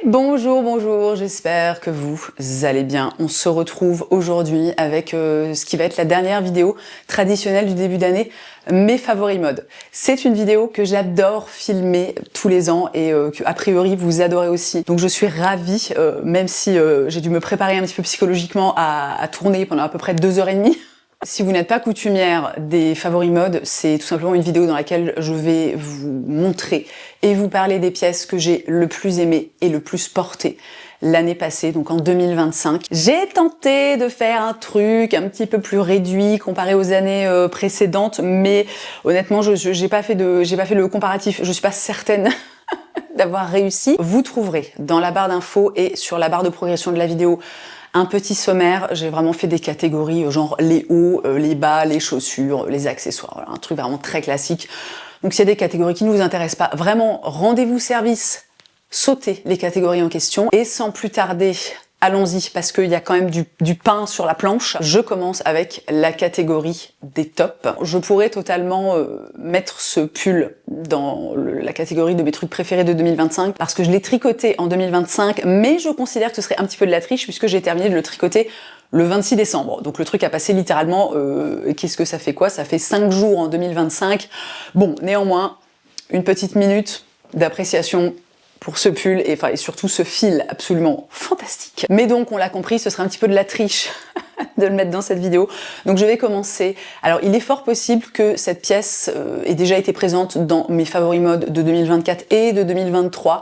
Bonjour, bonjour, j'espère que vous allez bien. On se retrouve aujourd'hui avec ce qui va être la dernière vidéo traditionnelle du début d'année, mes favoris mode. C'est une vidéo que j'adore filmer tous les ans et que a priori vous adorez aussi. Donc je suis ravie, même si j'ai dû me préparer un petit peu psychologiquement à tourner pendant à peu près 2h30. Si vous n'êtes pas coutumière des favoris mode, c'est tout simplement une vidéo dans laquelle je vais vous montrer et vous parler des pièces que j'ai le plus aimées et le plus portées l'année passée, donc en 2025. J'ai tenté de faire un truc un petit peu plus réduit comparé aux années précédentes, mais honnêtement, j'ai pas fait le comparatif. Je suis pas certaine d'avoir réussi. Vous trouverez dans la barre d'infos et sur la barre de progression de la vidéo un petit sommaire. J'ai vraiment fait des catégories genre les hauts, les bas, les chaussures, les accessoires. Voilà, un truc vraiment très classique. Donc s'il y a des catégories qui ne vous intéressent pas, vraiment rendez-vous service, sautez les catégories en question et sans plus tarder, allons-y parce qu'il y a quand même du pain sur la planche. Je commence avec la catégorie des tops. Je pourrais totalement mettre ce pull dans la catégorie de mes trucs préférés de 2025 parce que je l'ai tricoté en 2025, mais je considère que ce serait un petit peu de la triche puisque j'ai terminé de le tricoter le 26 décembre. Donc le truc a passé littéralement, qu'est-ce que ça fait quoi? Ça fait 5 jours en 2025. Bon, néanmoins, une petite minute d'appréciation pour ce pull et surtout ce fil absolument fantastique. Mais donc on l'a compris, ce serait un petit peu de la triche de le mettre dans cette vidéo. Donc je vais commencer. Alors il est fort possible que cette pièce ait déjà été présente dans mes favoris mode de 2024 et de 2023.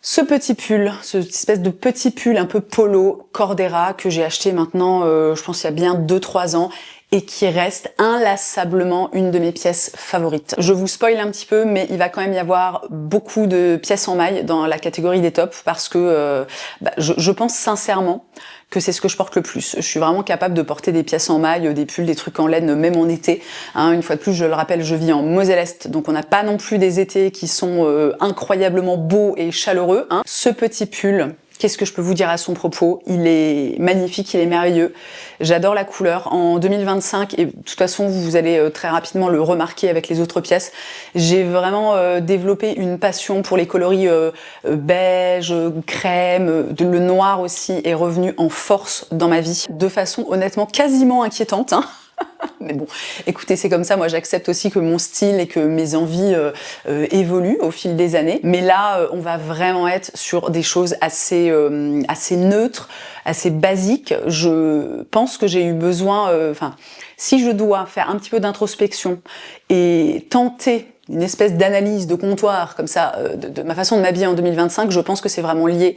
Ce petit pull, cette espèce de petit pull un peu polo Cordera que j'ai acheté maintenant, je pense il y a bien 2-3 ans, et qui reste inlassablement une de mes pièces favorites. Je vous spoil un petit peu, mais il va quand même y avoir beaucoup de pièces en maille dans la catégorie des tops, parce que je pense sincèrement que c'est ce que je porte le plus. Je suis vraiment capable de porter des pièces en maille, des pulls, des trucs en laine, même en été. Hein, une fois de plus, je le rappelle, je vis en Moselle-Est, donc on n'a pas non plus des étés qui sont incroyablement beaux et chaleureux. Hein. Ce petit pull, qu'est-ce que je peux vous dire à son propos? Il est magnifique, il est merveilleux. J'adore la couleur. En 2025, et de toute façon, vous allez très rapidement le remarquer avec les autres pièces, j'ai vraiment développé une passion pour les coloris beige, crème, le noir aussi est revenu en force dans ma vie, de façon honnêtement quasiment inquiétante. Hein. Mais bon, écoutez, c'est comme ça, moi j'accepte aussi que mon style et que mes envies évoluent au fil des années. Mais là, on va vraiment être sur des choses assez neutres, assez basiques. Je pense que j'ai eu besoin, si je dois faire un petit peu d'introspection et tenter une espèce d'analyse de comptoir comme ça de ma façon de m'habiller en 2025, je pense que c'est vraiment lié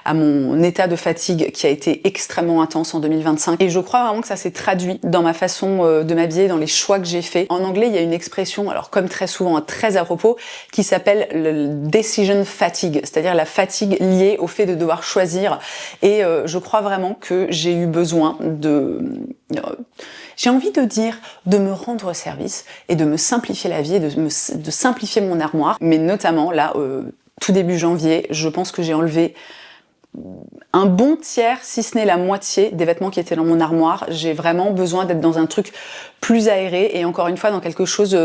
à mon état de fatigue qui a été extrêmement intense en 2025 et je crois vraiment que ça s'est traduit dans ma façon de m'habiller, dans les choix que j'ai faits. En anglais, il y a une expression, alors comme très souvent, très à propos, qui s'appelle le decision fatigue, c'est-à-dire la fatigue liée au fait de devoir choisir et je crois vraiment que j'ai eu besoin j'ai envie de dire de me rendre service et de me simplifier la vie et de simplifier mon armoire. Mais notamment, là, tout début janvier, je pense que j'ai enlevé un bon tiers, si ce n'est la moitié des vêtements qui étaient dans mon armoire. J'ai vraiment besoin d'être dans un truc plus aéré et encore une fois dans quelque chose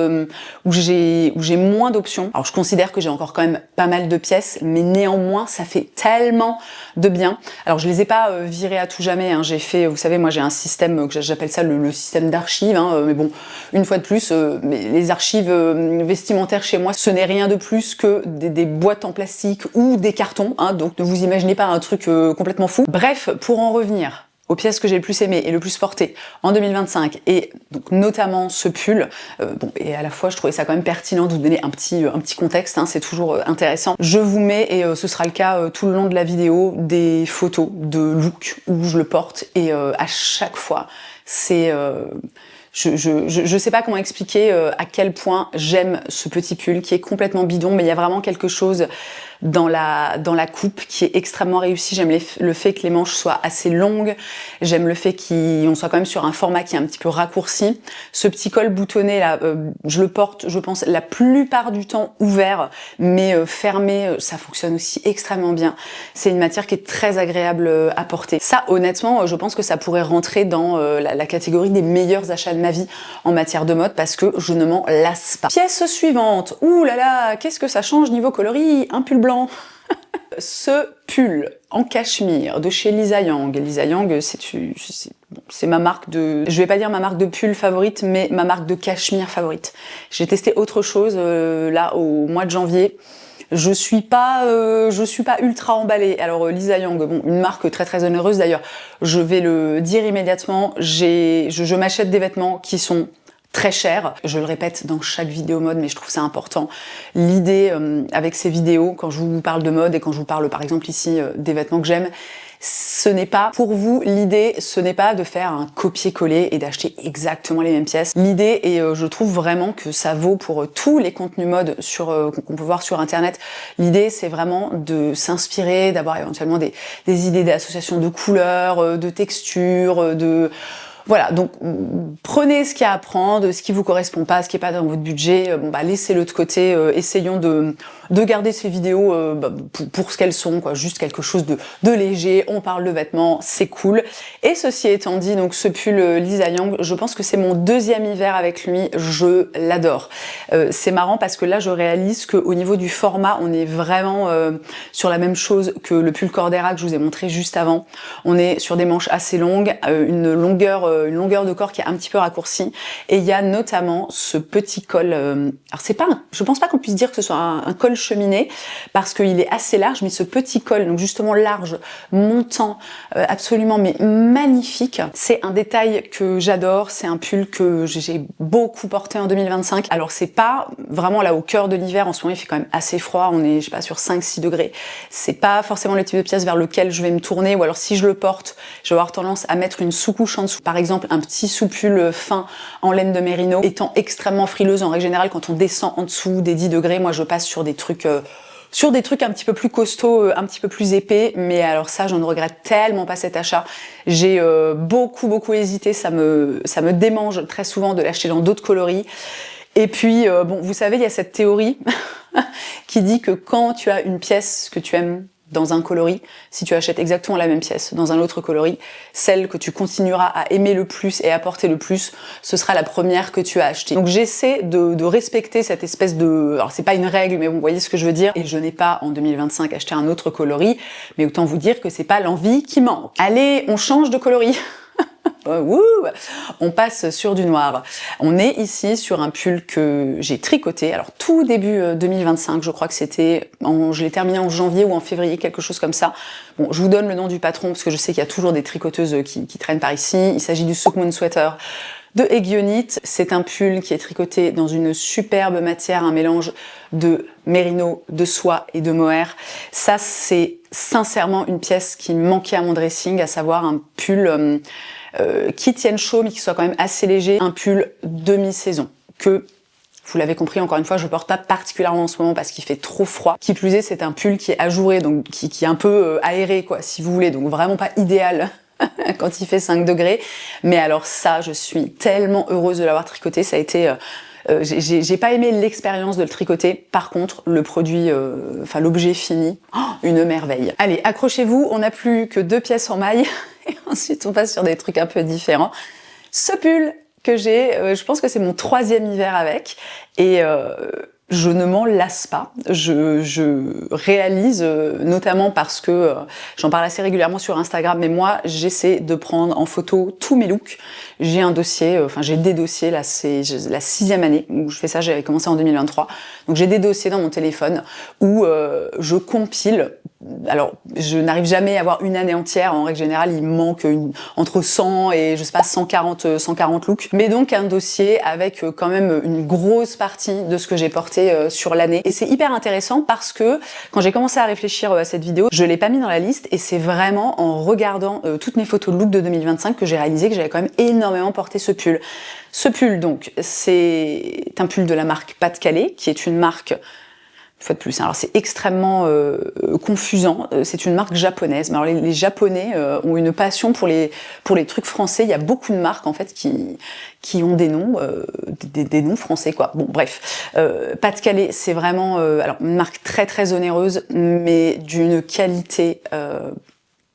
où j'ai moins d'options. Alors je considère que j'ai encore quand même pas mal de pièces, mais néanmoins ça fait tellement de bien. Alors je les ai pas virées à tout jamais, hein. J'ai fait, vous savez, moi j'ai un système que j'appelle ça le système d'archives, hein. Mais bon, une fois de plus, les archives vestimentaires chez moi, ce n'est rien de plus que des boîtes en plastique ou des cartons, hein. Donc ne vous imaginez pas un truc complètement fou. Bref, pour en revenir aux pièces que j'ai le plus aimées et le plus portées en 2025, et donc notamment ce pull, et à la fois je trouvais ça quand même pertinent de vous donner un petit contexte, hein, c'est toujours intéressant. Je vous mets, et ce sera le cas tout le long de la vidéo, des photos de look où je le porte, et à chaque fois, c'est... Je sais pas comment expliquer à quel point j'aime ce petit pull qui est complètement bidon, mais il y a vraiment quelque chose dans la coupe qui est extrêmement réussi. J'aime le fait que les manches soient assez longues, j'aime le fait qu'on soit quand même sur un format qui est un petit peu raccourci. Ce petit col boutonné là, je le porte, je pense, la plupart du temps ouvert, mais fermé, ça fonctionne aussi extrêmement bien. C'est une matière qui est très agréable à porter. Ça, honnêtement, je pense que ça pourrait rentrer dans la catégorie des meilleurs achats de ma vie en matière de mode parce que je ne m'en lasse pas. Pièce suivante. Ouh là là, qu'est-ce que ça change niveau coloris? Un pull blanc. Ce pull en cachemire de chez Lisa Yang. Lisa Yang, c'est ma marque de... Je vais pas dire ma marque de pull favorite, mais ma marque de cachemire favorite. J'ai testé autre chose là au mois de janvier. Je suis pas ultra emballée. Alors Lisa Yang, bon, une marque très très onéreuse d'ailleurs. Je vais le dire immédiatement. Je m'achète des vêtements qui sont très cher. Je le répète dans chaque vidéo mode, mais je trouve ça important. L'idée avec ces vidéos, quand je vous parle de mode et quand je vous parle par exemple ici des vêtements que j'aime, ce n'est pas, pour vous, l'idée, ce n'est pas de faire un copier-coller et d'acheter exactement les mêmes pièces. L'idée, et je trouve vraiment que ça vaut pour tous les contenus mode qu'on peut voir sur internet, l'idée c'est vraiment de s'inspirer, d'avoir éventuellement des idées d'association de couleurs, de textures, voilà, donc prenez ce qu'il y a à prendre, ce qui vous correspond pas, ce qui est pas dans votre budget, bon bah laissez-le de côté, essayons de garder ces vidéos pour ce qu'elles sont, quoi, juste quelque chose de léger, on parle de vêtements, c'est cool. Et ceci étant dit, donc ce pull Lisa Yang, je pense que c'est mon deuxième hiver avec lui, je l'adore. C'est marrant parce que là je réalise qu'au niveau du format, on est vraiment sur la même chose que le pull Cordera que je vous ai montré juste avant. On est sur des manches assez longues, une longueur de corps qui est un petit peu raccourcie, et il y a notamment ce petit col, alors c'est pas, je pense pas qu'on puisse dire que ce soit un col cheminé, parce qu'il est assez large, mais ce petit col, donc justement large, montant, absolument mais magnifique, c'est un détail que j'adore, c'est un pull que j'ai beaucoup porté en 2025, alors c'est pas vraiment là au cœur de l'hiver, en ce moment il fait quand même assez froid, on est je sais pas sur 5-6 degrés, c'est pas forcément le type de pièce vers lequel je vais me tourner, ou alors si je le porte, je vais avoir tendance à mettre une sous-couche en dessous, par exemple un petit sous-pull fin en laine de mérino, étant extrêmement frileuse en règle générale, quand on descend en dessous des 10 degrés, moi je passe sur des trucs un petit peu plus costauds, un petit peu plus épais, mais alors ça je ne regrette tellement pas cet achat. J'ai beaucoup hésité, ça me démange très souvent de l'acheter dans d'autres coloris. Et puis bon, vous savez, il y a cette théorie qui dit que quand tu as une pièce que tu aimes dans un coloris, si tu achètes exactement la même pièce dans un autre coloris, celle que tu continueras à aimer le plus et à porter le plus, ce sera la première que tu as achetée. Donc j'essaie de respecter cette espèce de... Alors c'est pas une règle, mais vous voyez ce que je veux dire. Et je n'ai pas en 2025 acheté un autre coloris, mais autant vous dire que c'est pas l'envie qui manque. Allez, on change de coloris. On passe sur du noir. On est ici sur un pull que j'ai tricoté, alors tout début 2025, je crois que c'était, je l'ai terminé en janvier ou en février, quelque chose comme ça. Bon, je vous donne le nom du patron parce que je sais qu'il y a toujours des tricoteuses qui traînent par ici. Il s'agit du Sook Moon Sweater de Egionit. C'est un pull qui est tricoté dans une superbe matière, un mélange de mérino, de soie et de mohair. Ça, c'est sincèrement une pièce qui manquait à mon dressing, à savoir un pull qui tienne chaud mais qui soit quand même assez léger, un pull demi-saison que, vous l'avez compris, encore une fois, je porte pas particulièrement en ce moment parce qu'il fait trop froid. Qui plus est, c'est un pull qui est ajouré, donc qui est un peu aéré, quoi, si vous voulez, donc vraiment pas idéal quand il fait 5 degrés. Mais alors ça, je suis tellement heureuse de l'avoir tricoté, ça a été... j'ai pas aimé l'expérience de le tricoter, par contre le produit, enfin l'objet fini, une merveille. Allez, accrochez-vous, on n'a plus que 2 pièces en maille, et ensuite on passe sur des trucs un peu différents. Ce pull que j'ai, je pense que c'est mon 3e hiver avec, et je ne m'en lasse pas. Je réalise, notamment parce que j'en parle assez régulièrement sur Instagram, mais moi j'essaie de prendre en photo tous mes looks. J'ai un dossier, enfin j'ai des dossiers, là c'est la 6e année où je fais ça, j'avais commencé en 2023. Donc j'ai des dossiers dans mon téléphone où je compile. Alors, je n'arrive jamais à avoir une année entière. En règle générale, il me manque entre 100 et, je sais pas, 140 looks. Mais donc, un dossier avec quand même une grosse partie de ce que j'ai porté sur l'année. Et c'est hyper intéressant parce que, quand j'ai commencé à réfléchir à cette vidéo, je l'ai pas mis dans la liste et c'est vraiment en regardant toutes mes photos de look de 2025 que j'ai réalisé que j'avais quand même énormément porté ce pull. Ce pull, donc, c'est un pull de la marque Pas de Calais, qui est une marque... fois de plus. Alors c'est extrêmement confusant. C'est une marque japonaise. Mais alors les Japonais ont une passion pour les trucs français. Il y a beaucoup de marques en fait qui ont des noms des noms français quoi. Bon bref, Pas de Calais, c'est vraiment alors une marque très très onéreuse, mais d'une qualité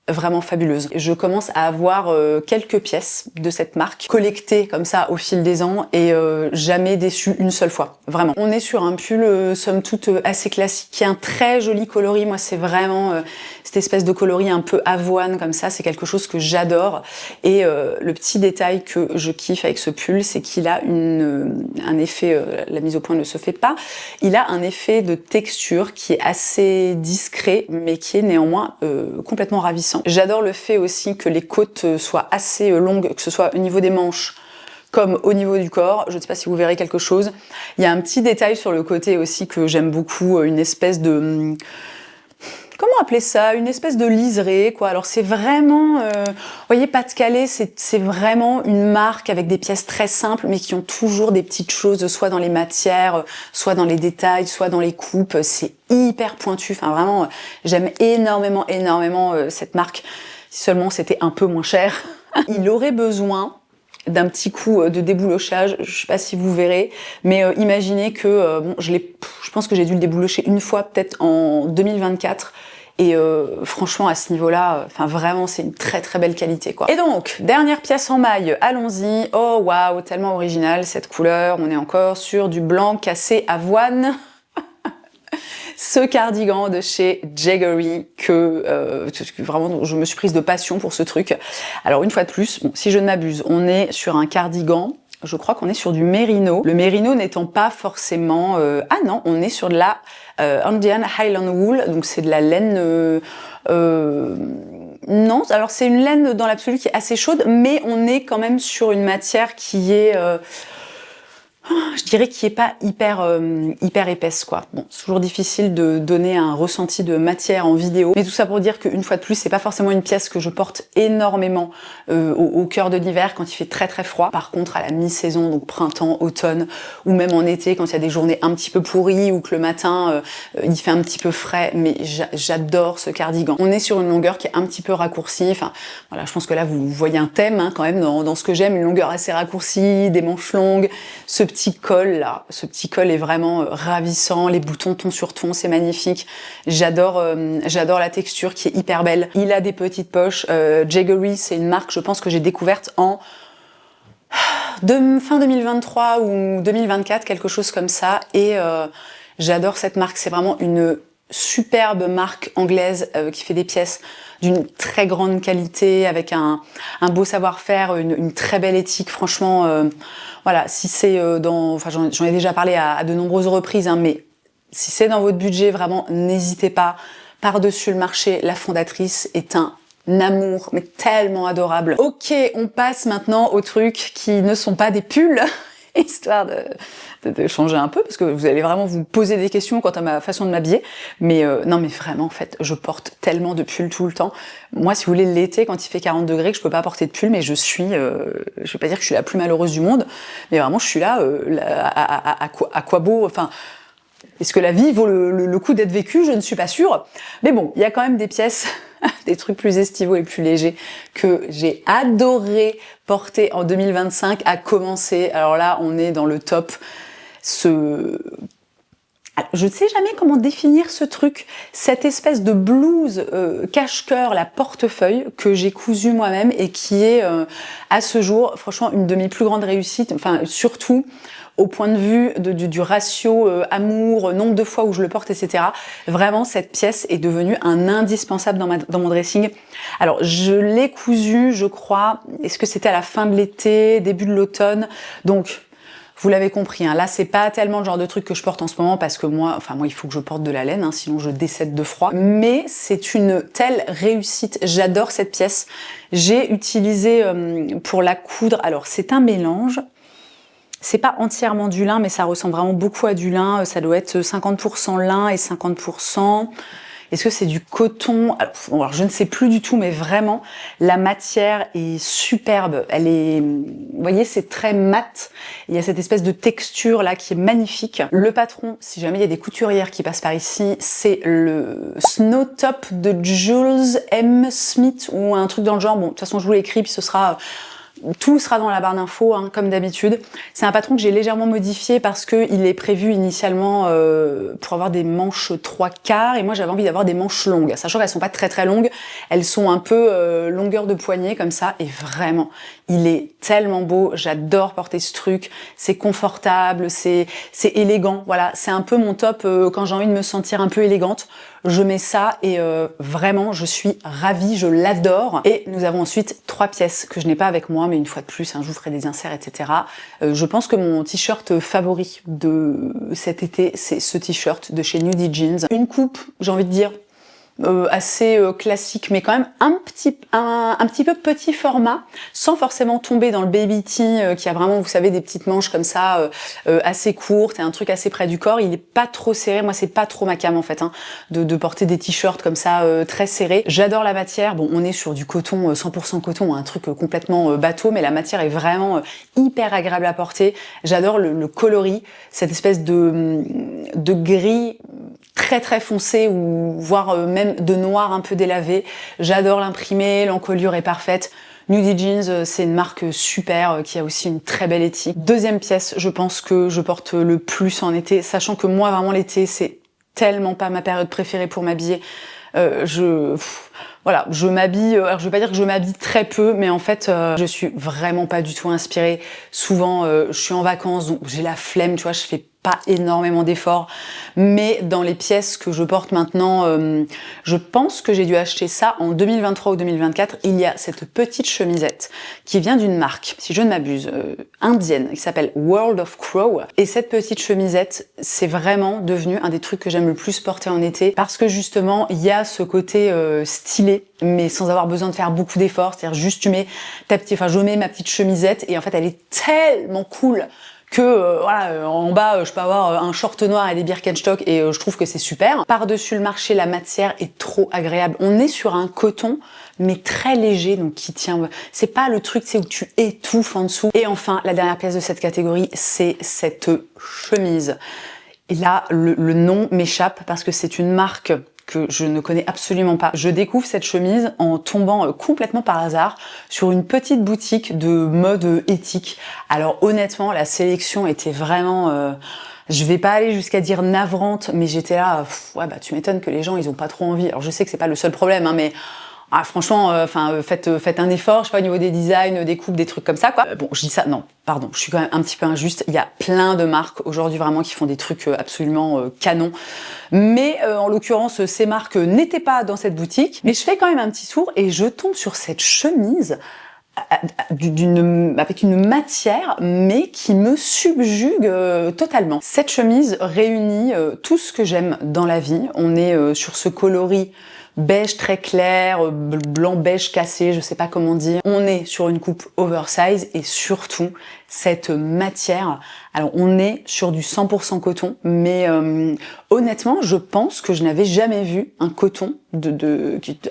vraiment fabuleuse. Je commence à avoir quelques pièces de cette marque collectées comme ça au fil des ans et jamais déçue une seule fois, vraiment. On est sur un pull somme toute assez classique, qui a un très joli coloris. Moi, c'est vraiment cette espèce de coloris un peu avoine comme ça, c'est quelque chose que j'adore. Et le petit détail que je kiffe avec ce pull, c'est qu'il a un effet, la mise au point ne se fait pas, il a un effet de texture qui est assez discret, mais qui est néanmoins complètement ravissant. J'adore le fait aussi que les côtes soient assez longues, que ce soit au niveau des manches comme au niveau du corps. Je ne sais pas si vous verrez quelque chose. Il y a un petit détail sur le côté aussi que j'aime beaucoup, une espèce de... Comment appeler ça? Une espèce de liseré, quoi. Alors c'est vraiment, vous voyez, Pas-de-Calais, c'est vraiment une marque avec des pièces très simples, mais qui ont toujours des petites choses, soit dans les matières, soit dans les détails, soit dans les coupes. C'est hyper pointu. Enfin vraiment, j'aime énormément cette marque. Si seulement c'était un peu moins cher. Il aurait besoin d'un petit coup de déboulochage, je sais pas si vous verrez, mais imaginez que bon, je pense que j'ai dû le déboulocher une fois peut-être en 2024 et franchement à ce niveau-là, enfin vraiment c'est une très très belle qualité quoi. Et donc dernière pièce en maille, allons-y. Oh waouh, tellement original cette couleur, on est encore sur du blanc cassé avoine. Ce cardigan de chez Jaegery que vraiment je me suis prise de passion pour ce truc. Alors une fois de plus, bon, si je ne m'abuse, on est sur un cardigan, je crois qu'on est sur du mérino. Le mérino n'étant pas forcément... Ah non, on est sur de la Indian Highland Wool, donc c'est de la laine... Non, alors c'est une laine dans l'absolu qui est assez chaude, mais on est quand même sur une matière qui est... je dirais qu'il n'est pas hyper épaisse quoi. Bon, c'est toujours difficile de donner un ressenti de matière en vidéo, mais tout ça pour dire qu'une fois de plus, c'est pas forcément une pièce que je porte énormément au cœur de l'hiver quand il fait très très froid. Par contre, à la mi-saison, donc printemps, automne, ou même en été, quand il y a des journées un petit peu pourries ou que le matin il fait un petit peu frais, mais j'adore ce cardigan. On est sur une longueur qui est un petit peu raccourcie. Enfin, voilà, je pense que là vous voyez un thème hein, quand même dans ce que j'aime, une longueur assez raccourcie, des manches longues, ce petit col là, ce petit col est vraiment ravissant, les boutons ton sur ton, c'est magnifique. J'adore la texture qui est hyper belle. Il a des petites poches. Jaegery, c'est une marque, je pense que j'ai découverte en fin 2023 ou 2024, quelque chose comme ça. Et j'adore cette marque. C'est vraiment une superbe marque anglaise qui fait des pièces d'une très grande qualité, avec un beau savoir-faire, une très belle éthique. Franchement, voilà, si c'est enfin j'en ai déjà parlé à de nombreuses reprises, hein, mais si c'est dans votre budget, vraiment, n'hésitez pas. Par-dessus le marché, la fondatrice est un amour, mais tellement adorable. Ok, on passe maintenant aux trucs qui ne sont pas des pulls, histoire de changer un peu, parce que vous allez vraiment vous poser des questions quant à ma façon de m'habiller. Mais non, mais vraiment, en fait, je porte tellement de pulls tout le temps. Moi, si vous voulez, l'été, quand il fait 40 degrés, que je peux pas porter de pull, mais je vais pas dire que je suis la plus malheureuse du monde, mais vraiment, je suis là, à quoi beau, enfin... Est-ce que la vie vaut le coup d'être vécue? Je ne suis pas sûre. Mais bon, il y a quand même des pièces, des trucs plus estivaux et plus légers que j'ai adoré porter en 2025 à commencer. Alors là, on est dans le top. Je ne sais jamais comment définir ce truc, cette espèce de blouse cache-cœur, la portefeuille, que j'ai cousu moi-même et qui est, à ce jour, franchement, une de mes plus grandes réussites. Enfin, surtout au point de vue du ratio amour, nombre de fois où je le porte, etc. Vraiment, cette pièce est devenue un indispensable dans mon dressing. Alors, je l'ai cousue, je crois, est-ce que c'était à la fin de l'été, début de l'automne? Donc, vous l'avez compris, hein, là, c'est pas tellement le genre de truc que je porte en ce moment parce que moi, il faut que je porte de la laine, hein, sinon je décède de froid. Mais c'est une telle réussite. J'adore cette pièce. J'ai utilisé pour la coudre, alors c'est un mélange. C'est pas entièrement du lin, mais ça ressemble vraiment beaucoup à du lin. Ça doit être 50% lin et 50%... Est-ce que c'est du coton? Alors, je ne sais plus du tout, mais vraiment, la matière est superbe. Elle est, vous voyez, c'est très mat. Il y a cette espèce de texture là qui est magnifique. Le patron, si jamais il y a des couturières qui passent par ici, c'est le Snow Top de Jules M. Smith ou un truc dans le genre. Bon, de toute façon, je vous l'écris, puis ce sera Tout sera dans la barre d'infos, hein, comme d'habitude. C'est un patron que j'ai légèrement modifié parce qu'il est prévu initialement pour avoir des manches 3/4 et moi j'avais envie d'avoir des manches longues, sachant qu'elles sont pas très longues, elles sont un peu longueur de poignet comme ça et vraiment, il est tellement beau, j'adore porter ce truc, c'est confortable, c'est élégant, voilà, c'est un peu mon top quand j'ai envie de me sentir un peu élégante. Je mets ça et vraiment je suis ravie, je l'adore. Et nous avons ensuite 3 pièces que je n'ai pas avec moi, mais une fois de plus, hein, je vous ferai des inserts, etc. Je pense que mon t-shirt favori de cet été, c'est ce t-shirt de chez Nudie Jeans. Une coupe, j'ai envie de dire, assez classique, mais quand même un petit peu petit format, sans forcément tomber dans le baby tee qui a vraiment, vous savez, des petites manches comme ça, assez courtes et un truc assez près du corps. Il est pas trop serré, moi c'est pas trop ma came en fait, hein, de porter des t-shirts comme ça très serrés. J'adore la matière, bon on est sur du coton, 100% coton, un truc complètement bateau, mais la matière est vraiment hyper agréable à porter. J'adore le coloris, cette espèce de gris très foncé ou voire même de noir un peu délavé. J'adore l'imprimer, l'encolure est parfaite. Nudie Jeans, c'est une marque super qui a aussi une très belle éthique. Deuxième pièce, je pense que je porte le plus en été, sachant que moi vraiment l'été c'est tellement pas ma période préférée pour m'habiller. Voilà, je m'habille, alors je vais pas dire que je m'habille très peu, mais en fait, je suis vraiment pas du tout inspirée. Souvent, je suis en vacances, donc j'ai la flemme, tu vois, je fais pas énormément d'efforts. Mais dans les pièces que je porte maintenant, je pense que j'ai dû acheter ça en 2023 ou 2024. Il y a cette petite chemisette qui vient d'une marque, si je ne m'abuse, indienne, qui s'appelle World of Crow. Et cette petite chemisette, c'est vraiment devenu un des trucs que j'aime le plus porter en été, parce que justement, il y a ce côté stylé, mais sans avoir besoin de faire beaucoup d'efforts. C'est-à-dire juste tu mets ta petite, enfin je mets ma petite chemisette et en fait elle est tellement cool que voilà, en bas je peux avoir un short noir et des Birkenstock et je trouve que c'est super. Par-dessus le marché, la matière est trop agréable. On est sur un coton mais très léger, donc qui tient. C'est pas le truc, c'est où tu étouffes en dessous. Et enfin, la dernière pièce de cette catégorie, c'est cette chemise. Et là, le nom m'échappe parce que c'est une marque que je ne connais absolument pas. Je découvre cette chemise en tombant complètement par hasard sur une petite boutique de mode éthique. Alors honnêtement, la sélection était vraiment... je vais pas aller jusqu'à dire navrante, mais j'étais là, ouais bah tu m'étonnes que les gens ils ont pas trop envie. Alors je sais que c'est pas le seul problème, hein, mais franchement, faites un effort, je sais pas, au niveau des designs, des coupes, des trucs comme ça, quoi. Bon, je dis ça, non, pardon, je suis quand même un petit peu injuste. Il y a plein de marques aujourd'hui vraiment qui font des trucs absolument canons. Mais en l'occurrence, ces marques n'étaient pas dans cette boutique. Mais je fais quand même un petit tour et je tombe sur cette chemise avec une matière mais qui me subjugue totalement. Cette chemise réunit tout ce que j'aime dans la vie. On est sur ce coloris beige très clair, blanc beige cassé, je sais pas comment dire. On est sur une coupe oversize et surtout cette matière. Alors on est sur du 100% coton, mais honnêtement, je pense que je n'avais jamais vu un coton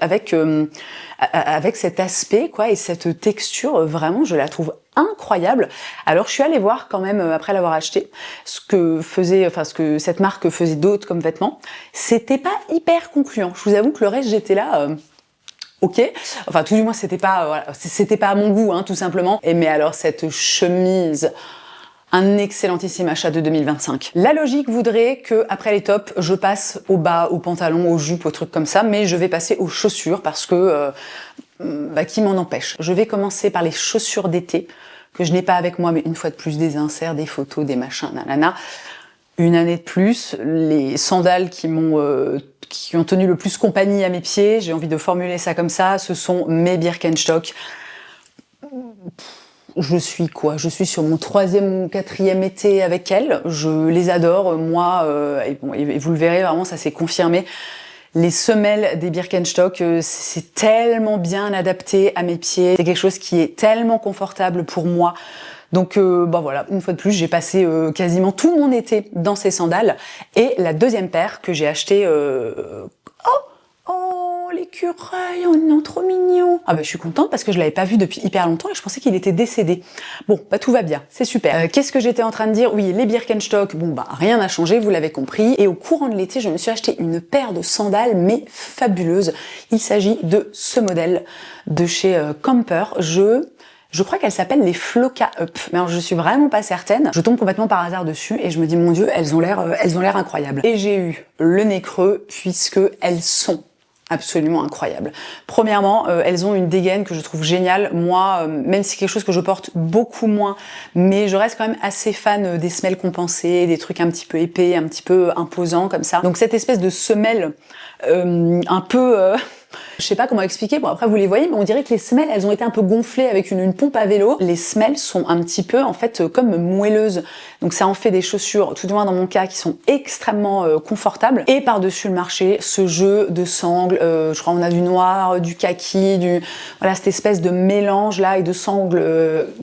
avec cet aspect quoi et cette texture. Vraiment, je la trouve incroyable. Alors je suis allée voir quand même après l'avoir acheté ce que cette marque faisait d'autre comme vêtements. C'était pas hyper concluant. Je vous avoue que le reste j'étais là ok, enfin tout du moins c'était pas voilà, c'était pas à mon goût hein, tout simplement. Et mais alors cette chemise, un excellentissime achat de 2025. La logique voudrait que après les tops, je passe aux bas, aux pantalons, aux jupes, aux trucs comme ça, mais je vais passer aux chaussures parce que qui m'en empêche. Je vais commencer par les chaussures d'été que je n'ai pas avec moi, mais une fois de plus des inserts, des photos, des machins, nanana. Une année de plus, les sandales qui ont tenu le plus compagnie à mes pieds, j'ai envie de formuler ça comme ça, ce sont mes Birkenstock. Je suis quoi? Je suis sur mon 3e ou 4e été avec elles. Je les adore, moi, et vous le verrez, vraiment, ça s'est confirmé. Les semelles des Birkenstock, c'est tellement bien adapté à mes pieds. C'est quelque chose qui est tellement confortable pour moi. Donc voilà, une fois de plus, j'ai passé quasiment tout mon été dans ces sandales. Et la deuxième paire que j'ai achetée... Oh, l'écureuil, oh non, trop mignon. Ah bah je suis contente parce que je l'avais pas vu depuis hyper longtemps et je pensais qu'il était décédé. Bon, bah tout va bien, c'est super. Qu'est-ce que j'étais en train de dire? Oui, les Birkenstock, bon bah rien n'a changé, vous l'avez compris. Et au courant de l'été, je me suis acheté une paire de sandales, mais fabuleuse. Il s'agit de ce modèle de chez Camper. Je Je crois qu'elles s'appellent les Floca Up, mais alors je suis vraiment pas certaine. Je tombe complètement par hasard dessus et je me dis mon Dieu, elles ont l'air incroyables. Et j'ai eu le nez creux puisque elles sont absolument incroyables. Premièrement, elles ont une dégaine que je trouve géniale. Moi, même si c'est quelque chose que je porte beaucoup moins, mais je reste quand même assez fan des semelles compensées, des trucs un petit peu épais, un petit peu imposants comme ça. Donc cette espèce de semelle un peu... je sais pas comment expliquer, bon après vous les voyez, mais on dirait que les semelles, elles ont été un peu gonflées avec une pompe à vélo. Les semelles sont un petit peu, en fait, comme moelleuses. Donc ça en fait des chaussures, tout du moins dans mon cas, qui sont extrêmement confortables. Et par-dessus le marché, ce jeu de sangles, je crois on a du noir, du kaki, voilà, cette espèce de mélange là, et de sangles,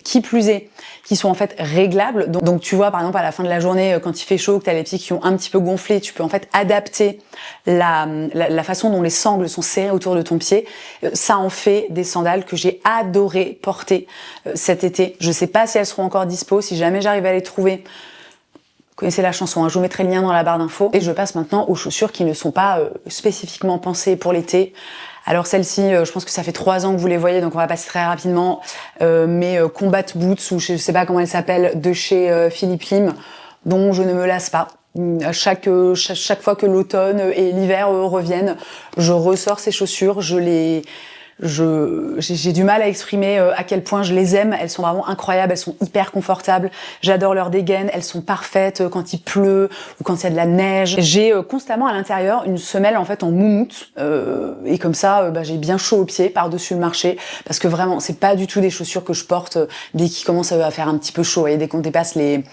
qui plus est, qui sont en fait réglables. Donc tu vois, par exemple, à la fin de la journée, quand il fait chaud, que t'as les pieds qui ont un petit peu gonflé, tu peux en fait adapter la façon dont les sangles sont serrées autour de ton pied. Ça en fait des sandales que j'ai adoré porter cet été. Je sais pas si elles seront encore dispo, si jamais j'arrive à les trouver. Vous connaissez la chanson, hein, je vous mettrai le lien dans la barre d'infos. Et je passe maintenant aux chaussures qui ne sont pas spécifiquement pensées pour l'été. Alors celle-ci, je pense que ça fait 3 ans que vous les voyez, donc on va passer très rapidement. Mes Combat Boots, ou je sais pas comment elles s'appellent, de chez Philippe Lim, dont je ne me lasse pas. À chaque fois que l'automne et l'hiver reviennent, je ressors ces chaussures, j'ai du mal à exprimer à quel point je les aime. Elles sont vraiment incroyables, elles sont hyper confortables. J'adore leur dégaine, elles sont parfaites quand il pleut ou quand il y a de la neige. J'ai constamment à l'intérieur une semelle en fait en moumoute et comme ça j'ai bien chaud aux pieds par-dessus le marché parce que vraiment c'est pas du tout des chaussures que je porte dès qu'il commence à faire un petit peu chaud et dès qu'on dépasse les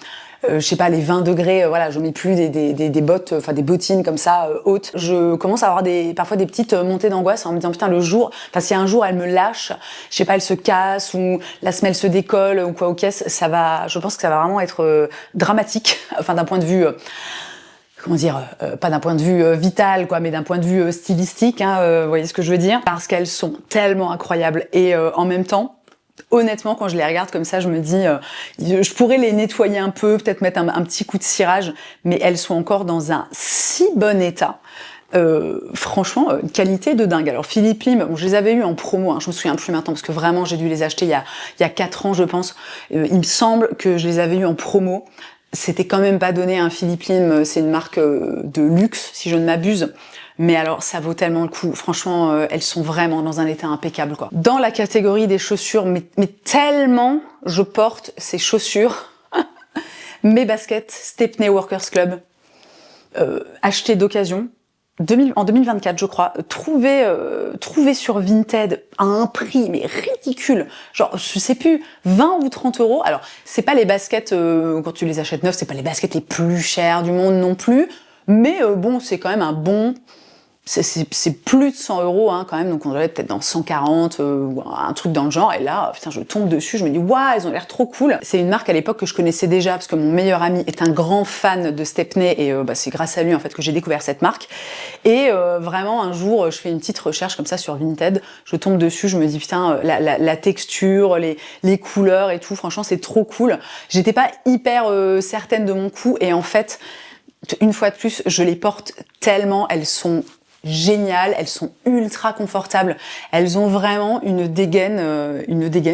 je sais pas, les 20 degrés, voilà, je mets plus des bottes, enfin des bottines comme ça, hautes. Je commence à avoir parfois des petites montées d'angoisse en me disant, putain, le jour, enfin, si un jour elle me lâche, je sais pas, elle se casse, ou la semelle se décolle, ou quoi, ok, je pense que ça va vraiment être dramatique, enfin, d'un point de vue, comment dire, pas d'un point de vue vital, quoi, mais d'un point de vue stylistique, hein, vous voyez ce que je veux dire? Parce qu'elles sont tellement incroyables, et en même temps, honnêtement, quand je les regarde comme ça, je me dis, je pourrais les nettoyer un peu, peut-être mettre un petit coup de cirage, mais elles sont encore dans un si bon état. Franchement, qualité de dingue. Alors Philippe Lim, bon, je les avais eu en promo, hein, je me souviens plus maintenant, parce que vraiment, j'ai dû les acheter il y a 4 ans, je pense. Il me semble que je les avais eu en promo. C'était quand même pas donné, hein, Philippe Lim, c'est une marque de luxe, si je ne m'abuse. Mais alors, ça vaut tellement le coup. Franchement, elles sont vraiment dans un état impeccable, quoi. Dans la catégorie des chaussures, mais tellement je porte ces chaussures, mes baskets Stepney Workers Club, achetées d'occasion, en 2024, je crois, trouvées sur Vinted à un prix, mais ridicule. Genre, je sais plus, 20 ou 30 euros. Alors, c'est pas les baskets, quand tu les achètes neuves, c'est pas les baskets les plus chères du monde non plus. Mais bon, c'est quand même un bon... C'est plus de 100 euros hein, quand même, donc on doit être peut-être dans 140 ou un truc dans le genre, et là, putain, je tombe dessus, je me dis waouh, elles ont l'air trop cool. C'est une marque à l'époque que je connaissais déjà, parce que mon meilleur ami est un grand fan de Stepney, et c'est grâce à lui en fait que j'ai découvert cette marque. Et vraiment, un jour, je fais une petite recherche comme ça sur Vinted, je tombe dessus, je me dis putain, la texture, les couleurs et tout, franchement, c'est trop cool. J'étais pas hyper certaine de mon coup, et en fait, une fois de plus, je les porte tellement, elles sont géniales, elles sont ultra confortables, elles ont vraiment une dégaine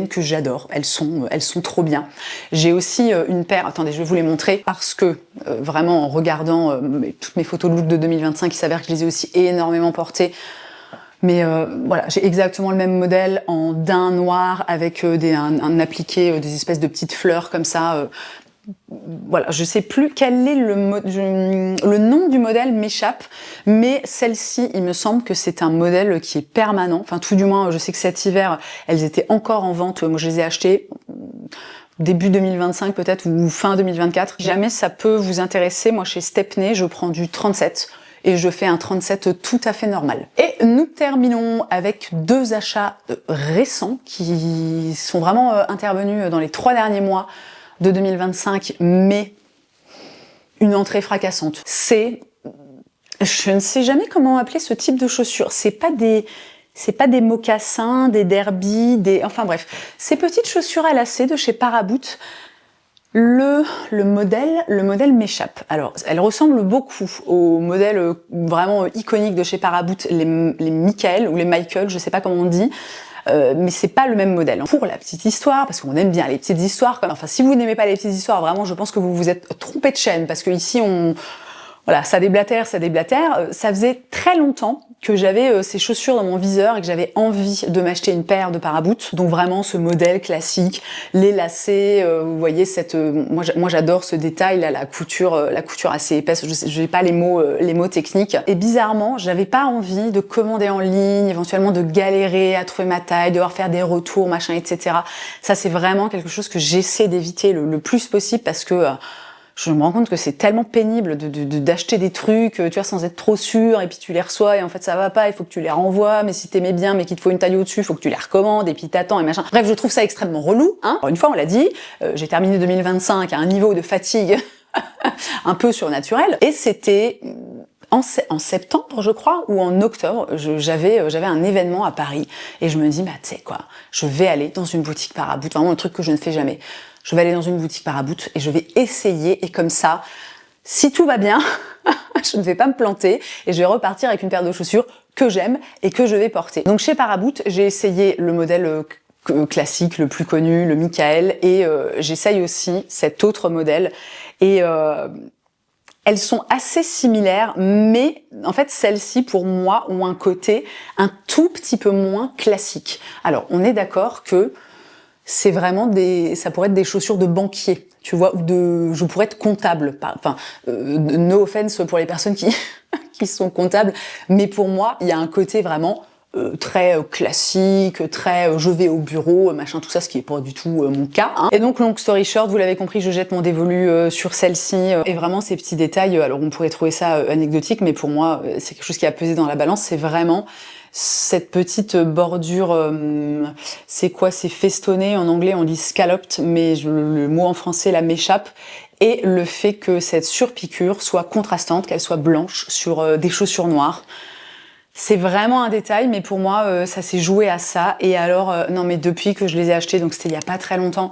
que j'adore, elles sont trop bien. J'ai aussi une paire, attendez, je vais vous les montrer, parce que vraiment en regardant toutes mes photos de look de 2025, il s'avère que je les ai aussi énormément portées. Mais voilà, j'ai exactement le même modèle en daim noir avec un appliqué, des espèces de petites fleurs comme ça. Voilà, je sais plus quel est le nom du modèle m'échappe, mais celle-ci, il me semble que c'est un modèle qui est permanent. Enfin, tout du moins, je sais que cet hiver, elles étaient encore en vente. Moi, je les ai achetées début 2025 peut-être, ou fin 2024. Si jamais ça peut vous intéresser, moi, chez Stepney, je prends du 37. Et je fais un 37 tout à fait normal. Et nous terminons avec 2 achats récents qui sont vraiment intervenus dans les 3 derniers mois de 2025, mais une entrée fracassante. Je ne sais jamais comment appeler ce type de chaussures. C'est pas des mocassins, des derbies, enfin bref, ces petites chaussures à lacets de chez Paraboot. Le modèle m'échappe. Alors, elle ressemble beaucoup au modèle vraiment iconique de chez Paraboot, les Michael ou les Michael, je sais pas comment on dit. mais c'est pas le même modèle. Pour la petite histoire, parce qu'on aime bien les petites histoires, enfin si vous n'aimez pas les petites histoires, vraiment je pense que vous vous êtes trompé de chaîne, parce que ici voilà, ça déblatère, ça déblatère. Ça faisait très longtemps que j'avais ces chaussures dans mon viseur et que j'avais envie de m'acheter une paire de paraboot. Donc vraiment ce modèle classique, les lacets, vous voyez cette, moi j'adore ce détail là, la couture assez épaisse. Je n'ai pas les mots techniques. Et bizarrement, j'avais pas envie de commander en ligne, éventuellement de galérer à trouver ma taille, devoir faire des retours, machin, etc. Ça c'est vraiment quelque chose que j'essaie d'éviter le plus possible parce que je me rends compte que c'est tellement pénible d'acheter des trucs, tu vois, sans être trop sûr, et puis tu les reçois, et en fait ça va pas, il faut que tu les renvoies, mais si t'aimais bien, mais qu'il te faut une taille au-dessus, il faut que tu les recommandes, et puis t'attends, et machin. Bref, je trouve ça extrêmement relou, hein. Alors, une fois, on l'a dit, j'ai terminé 2025 à un niveau de fatigue un peu surnaturel, et c'était en septembre, je crois, ou en octobre, j'avais un événement à Paris, et je me dis, bah tu sais quoi, je vais aller dans une boutique Paraboot, vraiment un truc que je ne fais jamais. Je vais aller dans une boutique Paraboot et je vais essayer, et comme ça, si tout va bien, je ne vais pas me planter et je vais repartir avec une paire de chaussures que j'aime et que je vais porter. Donc chez Paraboot, j'ai essayé le modèle classique, le plus connu, le Michael, et j'essaye aussi cet autre modèle. Et elles sont assez similaires, mais en fait celles-ci pour moi ont un côté un tout petit peu moins classique. Alors on est d'accord que c'est vraiment ça pourrait être des chaussures de banquier, tu vois, ou je pourrais être comptable. Enfin, no offense pour les personnes qui qui sont comptables, mais pour moi, il y a un côté vraiment très classique, très je vais au bureau, machin, tout ça, ce qui est pas du tout mon cas. Hein. Et donc, long story short, vous l'avez compris, je jette mon dévolu sur celle-ci. Et vraiment, ces petits détails, alors on pourrait trouver ça anecdotique, mais pour moi, c'est quelque chose qui a pesé dans la balance. C'est vraiment cette petite bordure, c'est quoi? C'est festonné, en anglais on dit scalloped, mais le mot en français là m'échappe, et le fait que cette surpiqûre soit contrastante, qu'elle soit blanche sur des chaussures noires. C'est vraiment un détail, mais pour moi, ça s'est joué à ça. Et alors, non mais depuis que je les ai achetées, donc c'était il y a pas très longtemps,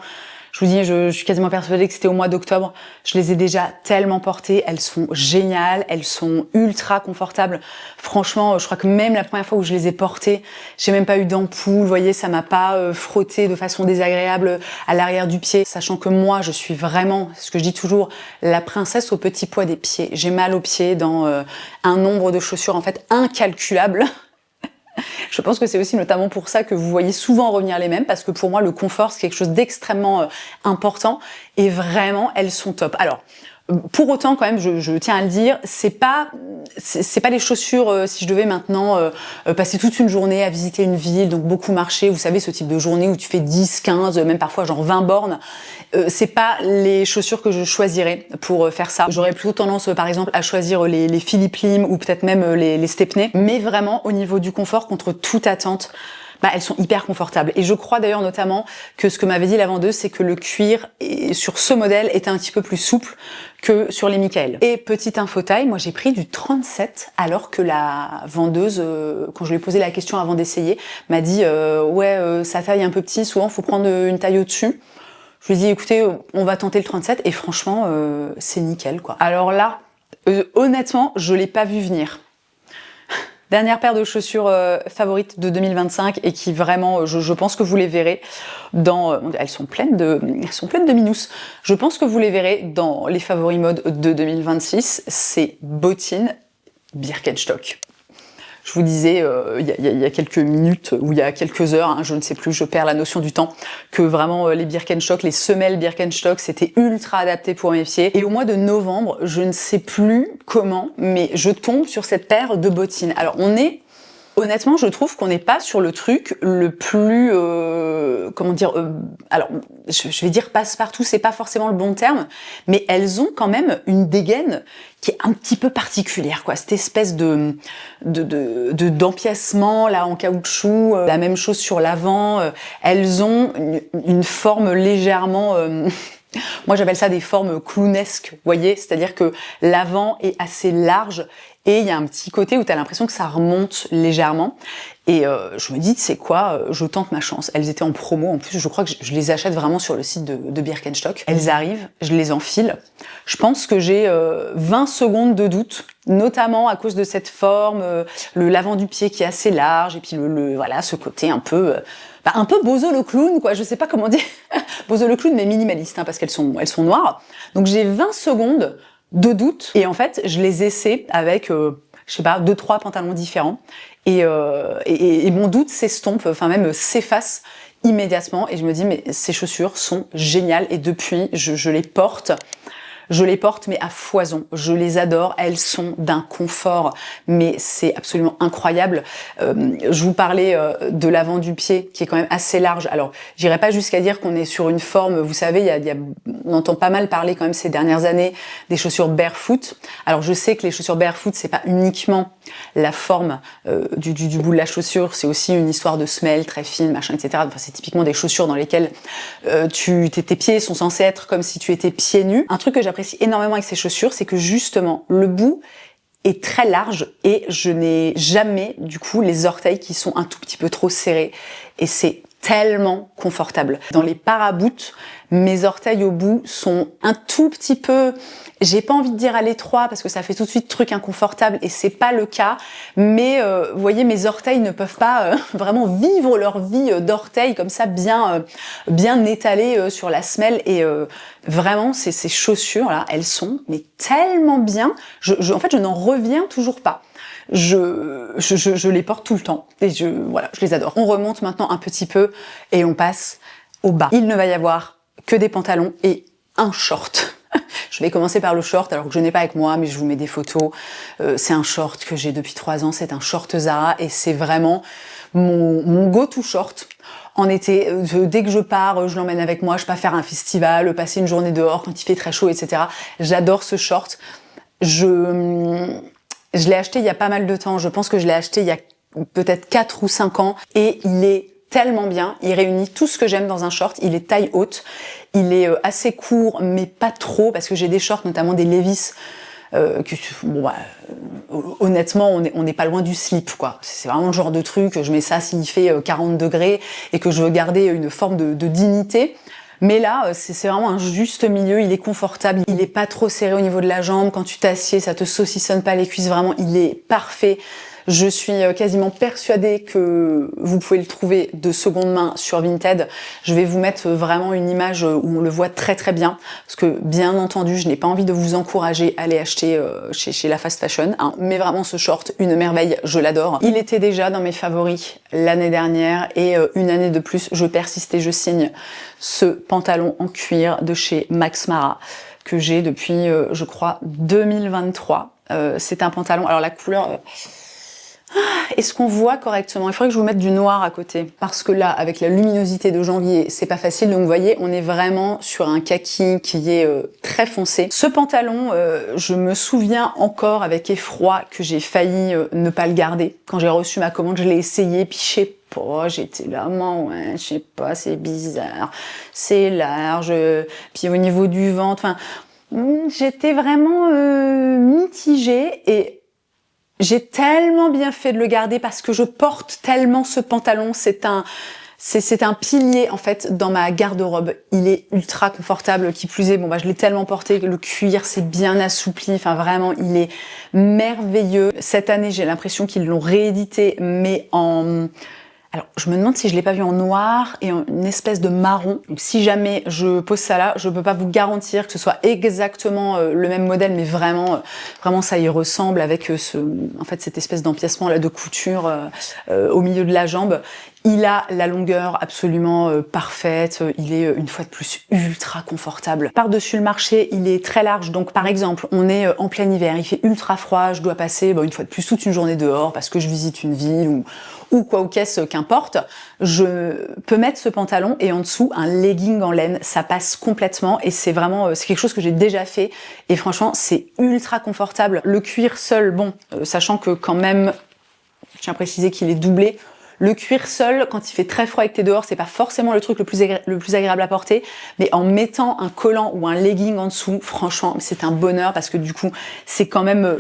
je vous dis, je suis quasiment persuadée que c'était au mois d'octobre. Je les ai déjà tellement portées. Elles sont géniales. Elles sont ultra confortables. Franchement, je crois que même la première fois où je les ai portées, j'ai même pas eu d'ampoule. Vous voyez, ça m'a pas frotté de façon désagréable à l'arrière du pied. Sachant que moi, je suis vraiment, ce que je dis toujours, la princesse au petit poids des pieds. J'ai mal aux pieds dans un nombre de chaussures en fait incalculable. Je pense que c'est aussi notamment pour ça que vous voyez souvent revenir les mêmes, parce que pour moi, le confort, c'est quelque chose d'extrêmement important, et vraiment, elles sont top. Alors, pour autant, quand même, je tiens à le dire, c'est pas les chaussures, si je devais maintenant passer toute une journée à visiter une ville, donc beaucoup marcher, vous savez, ce type de journée où tu fais 10, 15, même parfois genre 20 bornes, c'est pas les chaussures que je choisirais pour faire ça. J'aurais plutôt tendance, par exemple, à choisir les Philipp Lim ou peut-être même les Stepney, mais vraiment, au niveau du confort, contre toute attente, bah, elles sont hyper confortables. Et je crois d'ailleurs notamment que ce que m'avait dit la vendeuse, c'est que le cuir sur ce modèle était un petit peu plus souple que sur les Michael. Et petite info taille, moi j'ai pris du 37, alors que la vendeuse, quand je lui ai posé la question avant d'essayer, m'a dit ouais, sa taille un peu petit, souvent faut prendre une taille au-dessus. Je lui ai dit écoutez, on va tenter le 37, et franchement c'est nickel quoi. Alors là, honnêtement, je l'ai pas vu venir. Dernière paire de chaussures favorites de 2025, et qui vraiment, je pense que vous les verrez dans... elles sont pleines de minous. Je pense que vous les verrez dans les favoris mode de 2026. C'est bottines Birkenstock. Je vous disais il y a quelques minutes, ou il y a quelques heures, hein, je ne sais plus, je perds la notion du temps, que vraiment les Birkenstock, les semelles Birkenstock, c'était ultra adapté pour mes pieds. Et au mois de novembre, je ne sais plus comment, mais je tombe sur cette paire de bottines. Alors honnêtement, je trouve qu'on n'est pas sur le truc le plus, comment dire, alors je vais dire passe-partout, c'est pas forcément le bon terme, mais elles ont quand même une dégaine qui est un petit peu particulière, quoi. Cette espèce d'empiècement là en caoutchouc, la même chose sur l'avant. Elles ont une forme légèrement moi j'appelle ça des formes clownesques, vous voyez, c'est-à-dire que l'avant est assez large et il y a un petit côté où tu as l'impression que ça remonte légèrement. Et je me dis, c'est quoi, je tente ma chance. Elles étaient en promo, en plus, je crois que je les achète vraiment sur le site de Birkenstock. Elles arrivent, je les enfile. Je pense que j'ai 20 secondes de doute, notamment à cause de cette forme, le l'avant du pied qui est assez large, et puis voilà, ce côté un peu Bozo le clown, quoi. Je sais pas comment dire. Bozo le clown, mais minimaliste, hein, parce qu'elles sont noires. Donc j'ai 20 secondes de doute, et en fait, je les essaie avec, je sais pas, 2-3 pantalons différents. Et mon doute s'estompe, enfin même s'efface immédiatement, et je me dis mais ces chaussures sont géniales, et depuis je les porte. Je les porte mais à foison, je les adore, elles sont d'un confort, mais c'est absolument incroyable. Je vous parlais de l'avant du pied qui est quand même assez large. Alors, j'irai pas jusqu'à dire qu'on est sur une forme, vous savez, on entend pas mal parler quand même ces dernières années des chaussures barefoot. Alors, je sais que les chaussures barefoot, c'est pas uniquement la forme du bout de la chaussure, c'est aussi une histoire de semelle très fine, machin, etc. Enfin, c'est typiquement des chaussures dans lesquelles tes pieds sont censés être comme si tu étais pieds nus. Un truc que j'apprécie énormément avec ces chaussures, c'est que justement, le bout est très large et je n'ai jamais, du coup, les orteils qui sont un tout petit peu trop serrés. Et c'est tellement confortable. Dans les paraboots, mes orteils au bout sont un tout petit peu, j'ai pas envie de dire à l'étroit parce que ça fait tout de suite truc inconfortable et c'est pas le cas, mais vous voyez, mes orteils ne peuvent pas vraiment vivre leur vie d'orteils comme ça bien étalés sur la semelle, et vraiment ces chaussures là, elles sont mais tellement bien, en fait je n'en reviens toujours pas. Je les porte tout le temps et voilà, je les adore. On remonte maintenant un petit peu et on passe au bas. Il ne va y avoir que des pantalons et un short. Je vais commencer par le short, alors que je n'ai pas avec moi, mais je vous mets des photos. C'est un short que j'ai depuis 3 ans, c'est un short Zara et c'est vraiment mon go-to short. En été, dès que je pars, je l'emmène avec moi, je pars faire un festival, passer une journée dehors quand il fait très chaud, etc. J'adore ce short. Je l'ai acheté il y a pas mal de temps, je pense que je l'ai acheté il y a peut-être 4 ou 5 ans, et il est tellement bien, il réunit tout ce que j'aime dans un short, il est taille haute, il est assez court mais pas trop, parce que j'ai des shorts, notamment des Levi's, honnêtement on n'est pas loin du slip, quoi. C'est vraiment le genre de truc, je mets ça s'il fait 40 degrés et que je veux garder une forme de dignité. Mais là, c'est vraiment un juste milieu, il est confortable, il est pas trop serré au niveau de la jambe, quand tu t'assieds, ça te saucissonne pas les cuisses, vraiment, il est parfait. Je suis quasiment persuadée que vous pouvez le trouver de seconde main sur Vinted. Je vais vous mettre vraiment une image où on le voit très très bien, parce que bien entendu, je n'ai pas envie de vous encourager à aller acheter chez la fast fashion, hein. Mais vraiment ce short, une merveille, je l'adore. Il était déjà dans mes favoris l'année dernière, et une année de plus, je persiste et je signe ce pantalon en cuir de chez Max Mara que j'ai depuis, je crois, 2023. C'est un pantalon, alors la couleur... Est-ce qu'on voit correctement? Il faudrait que je vous mette du noir à côté, parce que là, avec la luminosité de janvier, c'est pas facile. Donc vous voyez, on est vraiment sur un kaki qui est très foncé. Ce pantalon, je me souviens encore avec effroi que j'ai failli ne pas le garder. Quand j'ai reçu ma commande, je l'ai essayé, puis je sais pas, j'étais là, ouais, je sais pas, c'est bizarre, c'est large, puis au niveau du ventre, enfin, j'étais vraiment mitigée, et j'ai tellement bien fait de le garder parce que je porte tellement ce pantalon. C'est un pilier en fait dans ma garde-robe. Il est ultra confortable, qui plus est. Bon je l'ai tellement porté que le cuir c'est bien assoupli. Enfin vraiment, il est merveilleux. Cette année, j'ai l'impression qu'ils l'ont réédité, mais en... Alors, je me demande si je l'ai pas vu en noir et en une espèce de marron. Donc, si jamais je pose ça là, je peux pas vous garantir que ce soit exactement le même modèle, mais vraiment ça y ressemble, avec en fait, cette espèce d'empiècement là de couture au milieu de la jambe. Il a la longueur absolument parfaite, il est une fois de plus ultra confortable. Par-dessus le marché, il est très large, donc par exemple, on est en plein hiver, il fait ultra froid, je dois passer une fois de plus toute une journée dehors parce que je visite une ville ou quoi ou qu'est-ce, qu'importe. Je peux mettre ce pantalon et en dessous un legging en laine, ça passe complètement, et c'est vraiment, c'est quelque chose que j'ai déjà fait, et franchement, c'est ultra confortable. Le cuir seul, bon, sachant que quand même, je tiens à préciser qu'il est doublé, Le cuir seul, quand il fait très froid et que t'es dehors, c'est pas forcément le truc le plus agréable à porter, mais en mettant un collant ou un legging en dessous, franchement, c'est un bonheur parce que du coup, c'est quand même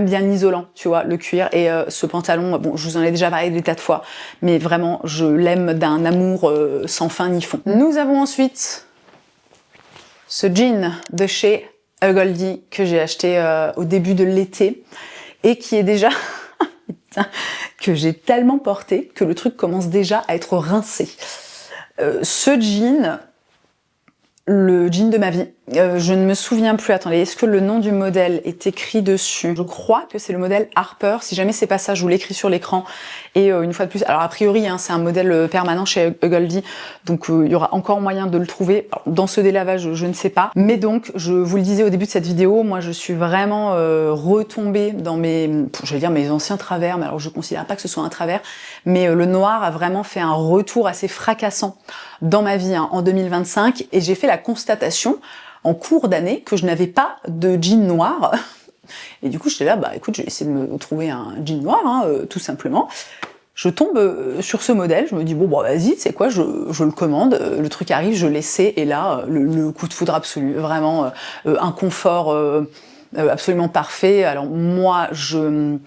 bien isolant, tu vois, le cuir. Et ce pantalon, bon, je vous en ai déjà parlé des tas de fois, mais vraiment, je l'aime d'un amour sans fin ni fond. Nous avons ensuite ce jean de chez Ugoldy que j'ai acheté au début de l'été et qui est déjà que j'ai tellement porté que le truc commence déjà à être rincé. Ce jean, le jean de ma vie, je ne me souviens plus, attendez, est-ce que le nom du modèle est écrit dessus? Je crois que c'est le modèle Harper, si jamais c'est pas ça, je vous l'écris sur l'écran. Et une fois de plus, alors a priori, hein, c'est un modèle permanent chez Ugoldy, donc il y aura encore moyen de le trouver. Alors, dans ce délavage, je ne sais pas. Mais donc, je vous le disais au début de cette vidéo, moi je suis vraiment retombée dans j'allais dire mes anciens travers, mais alors je considère pas que ce soit un travers, mais le noir a vraiment fait un retour assez fracassant dans ma vie en 2025, et j'ai fait la constatation en cours d'année que je n'avais pas de jean noir. Et du coup, j'étais là, bah écoute, j'ai essayé de me trouver un jean noir, hein, tout simplement. Je tombe sur ce modèle, je me dis, bon, vas-y, c'est quoi, je le commande, le truc arrive, je l'essaie, et là, le coup de foudre absolu, vraiment un confort absolument parfait. Alors moi, je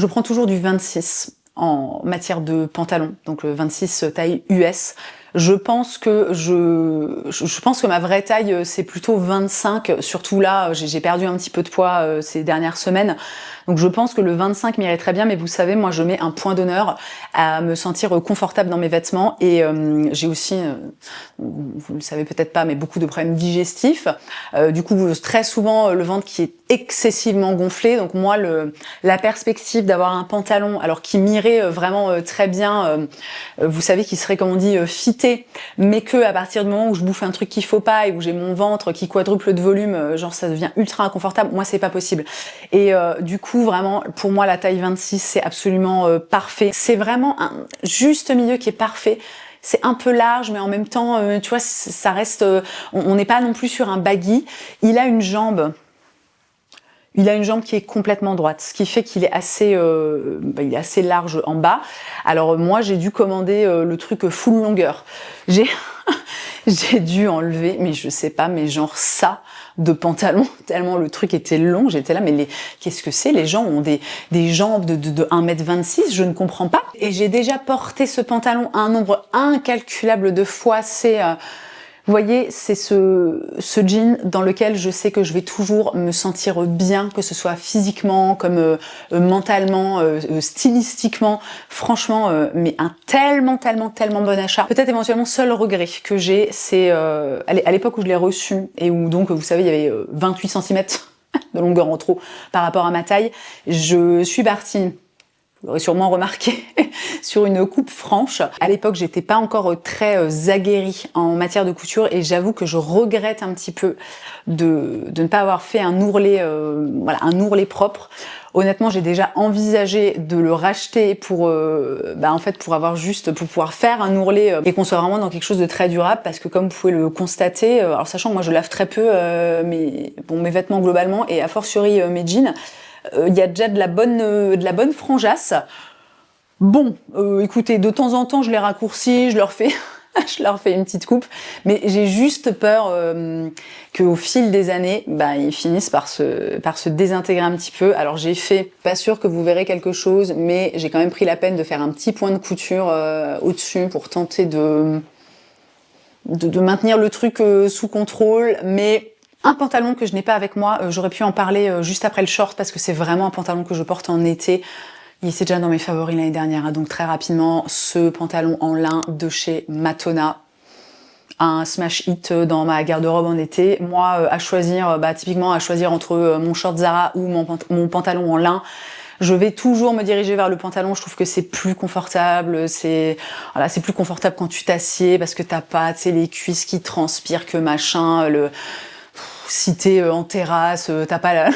prends toujours du 26 en matière de pantalon, donc le 26 taille US. Je pense que ma vraie taille c'est plutôt 25, surtout là j'ai perdu un petit peu de poids ces dernières semaines. Donc je pense que le 25 m'irait très bien, mais vous savez, moi je mets un point d'honneur à me sentir confortable dans mes vêtements, et j'ai aussi, vous le savez peut-être pas, mais beaucoup de problèmes digestifs. Du coup, très souvent le ventre qui est excessivement gonflé. Donc moi, la perspective d'avoir un pantalon, alors qui m'irait vraiment très bien, vous savez, qui serait, comme on dit, fité, mais que à partir du moment où je bouffe un truc qu'il faut pas et où j'ai mon ventre qui quadruple de volume, genre ça devient ultra inconfortable. Moi, c'est pas possible. Et du coup, vraiment, pour moi, la taille 26, c'est absolument parfait. C'est vraiment un juste milieu qui est parfait. C'est un peu large, mais en même temps, tu vois, ça reste... on n'est pas non plus sur un baggy. Il a une jambe qui est complètement droite, ce qui fait qu'il est assez large en bas. Alors moi, j'ai dû commander le truc full longueur. J'ai dû enlever, mais je sais pas, mais genre ça de pantalon, tellement le truc était long. J'étais là, mais qu'est-ce que c'est? Les gens ont des jambes de 1m26, je ne comprends pas. Et j'ai déjà porté ce pantalon un nombre incalculable de fois. Vous voyez, c'est ce jean dans lequel je sais que je vais toujours me sentir bien, que ce soit physiquement, comme mentalement, stylistiquement. Franchement, mais un tellement bon achat. Peut-être éventuellement seul regret que j'ai, c'est à l'époque où je l'ai reçu et où donc, vous savez, il y avait 28 cm de longueur en trop par rapport à ma taille. Je suis partie, vous l'aurez sûrement remarqué, sur une coupe franche. À l'époque, j'étais pas encore très aguerrie en matière de couture, et j'avoue que je regrette un petit peu de ne pas avoir fait un ourlet, un ourlet propre. Honnêtement, j'ai déjà envisagé de le racheter pour pouvoir faire un ourlet et qu'on soit vraiment dans quelque chose de très durable, parce que comme vous pouvez le constater, alors sachant que moi je lave très peu mes vêtements globalement, et a fortiori mes jeans, il y a déjà de la bonne frangeasse. Bon, écoutez, de temps en temps, je les raccourcis, je leur fais une petite coupe, mais j'ai juste peur qu'au fil des années, ils finissent par se désintégrer un petit peu. Alors j'ai fait, pas sûr que vous verrez quelque chose, mais j'ai quand même pris la peine de faire un petit point de couture au-dessus pour tenter de maintenir le truc sous contrôle, mais... Un pantalon que je n'ai pas avec moi, j'aurais pu en parler juste après le short, parce que c'est vraiment un pantalon que je porte en été. Il était déjà dans mes favoris l'année dernière, donc très rapidement, ce pantalon en lin de chez Matona. Un smash hit dans ma garde-robe en été. Moi, à choisir, typiquement à choisir entre mon short Zara ou mon pantalon en lin, je vais toujours me diriger vers le pantalon. Je trouve que c'est plus confortable, c'est plus confortable quand tu t'assieds, parce que t'as pas, tu sais, les cuisses qui transpirent, que machin, si t'es en terrasse, t'as pas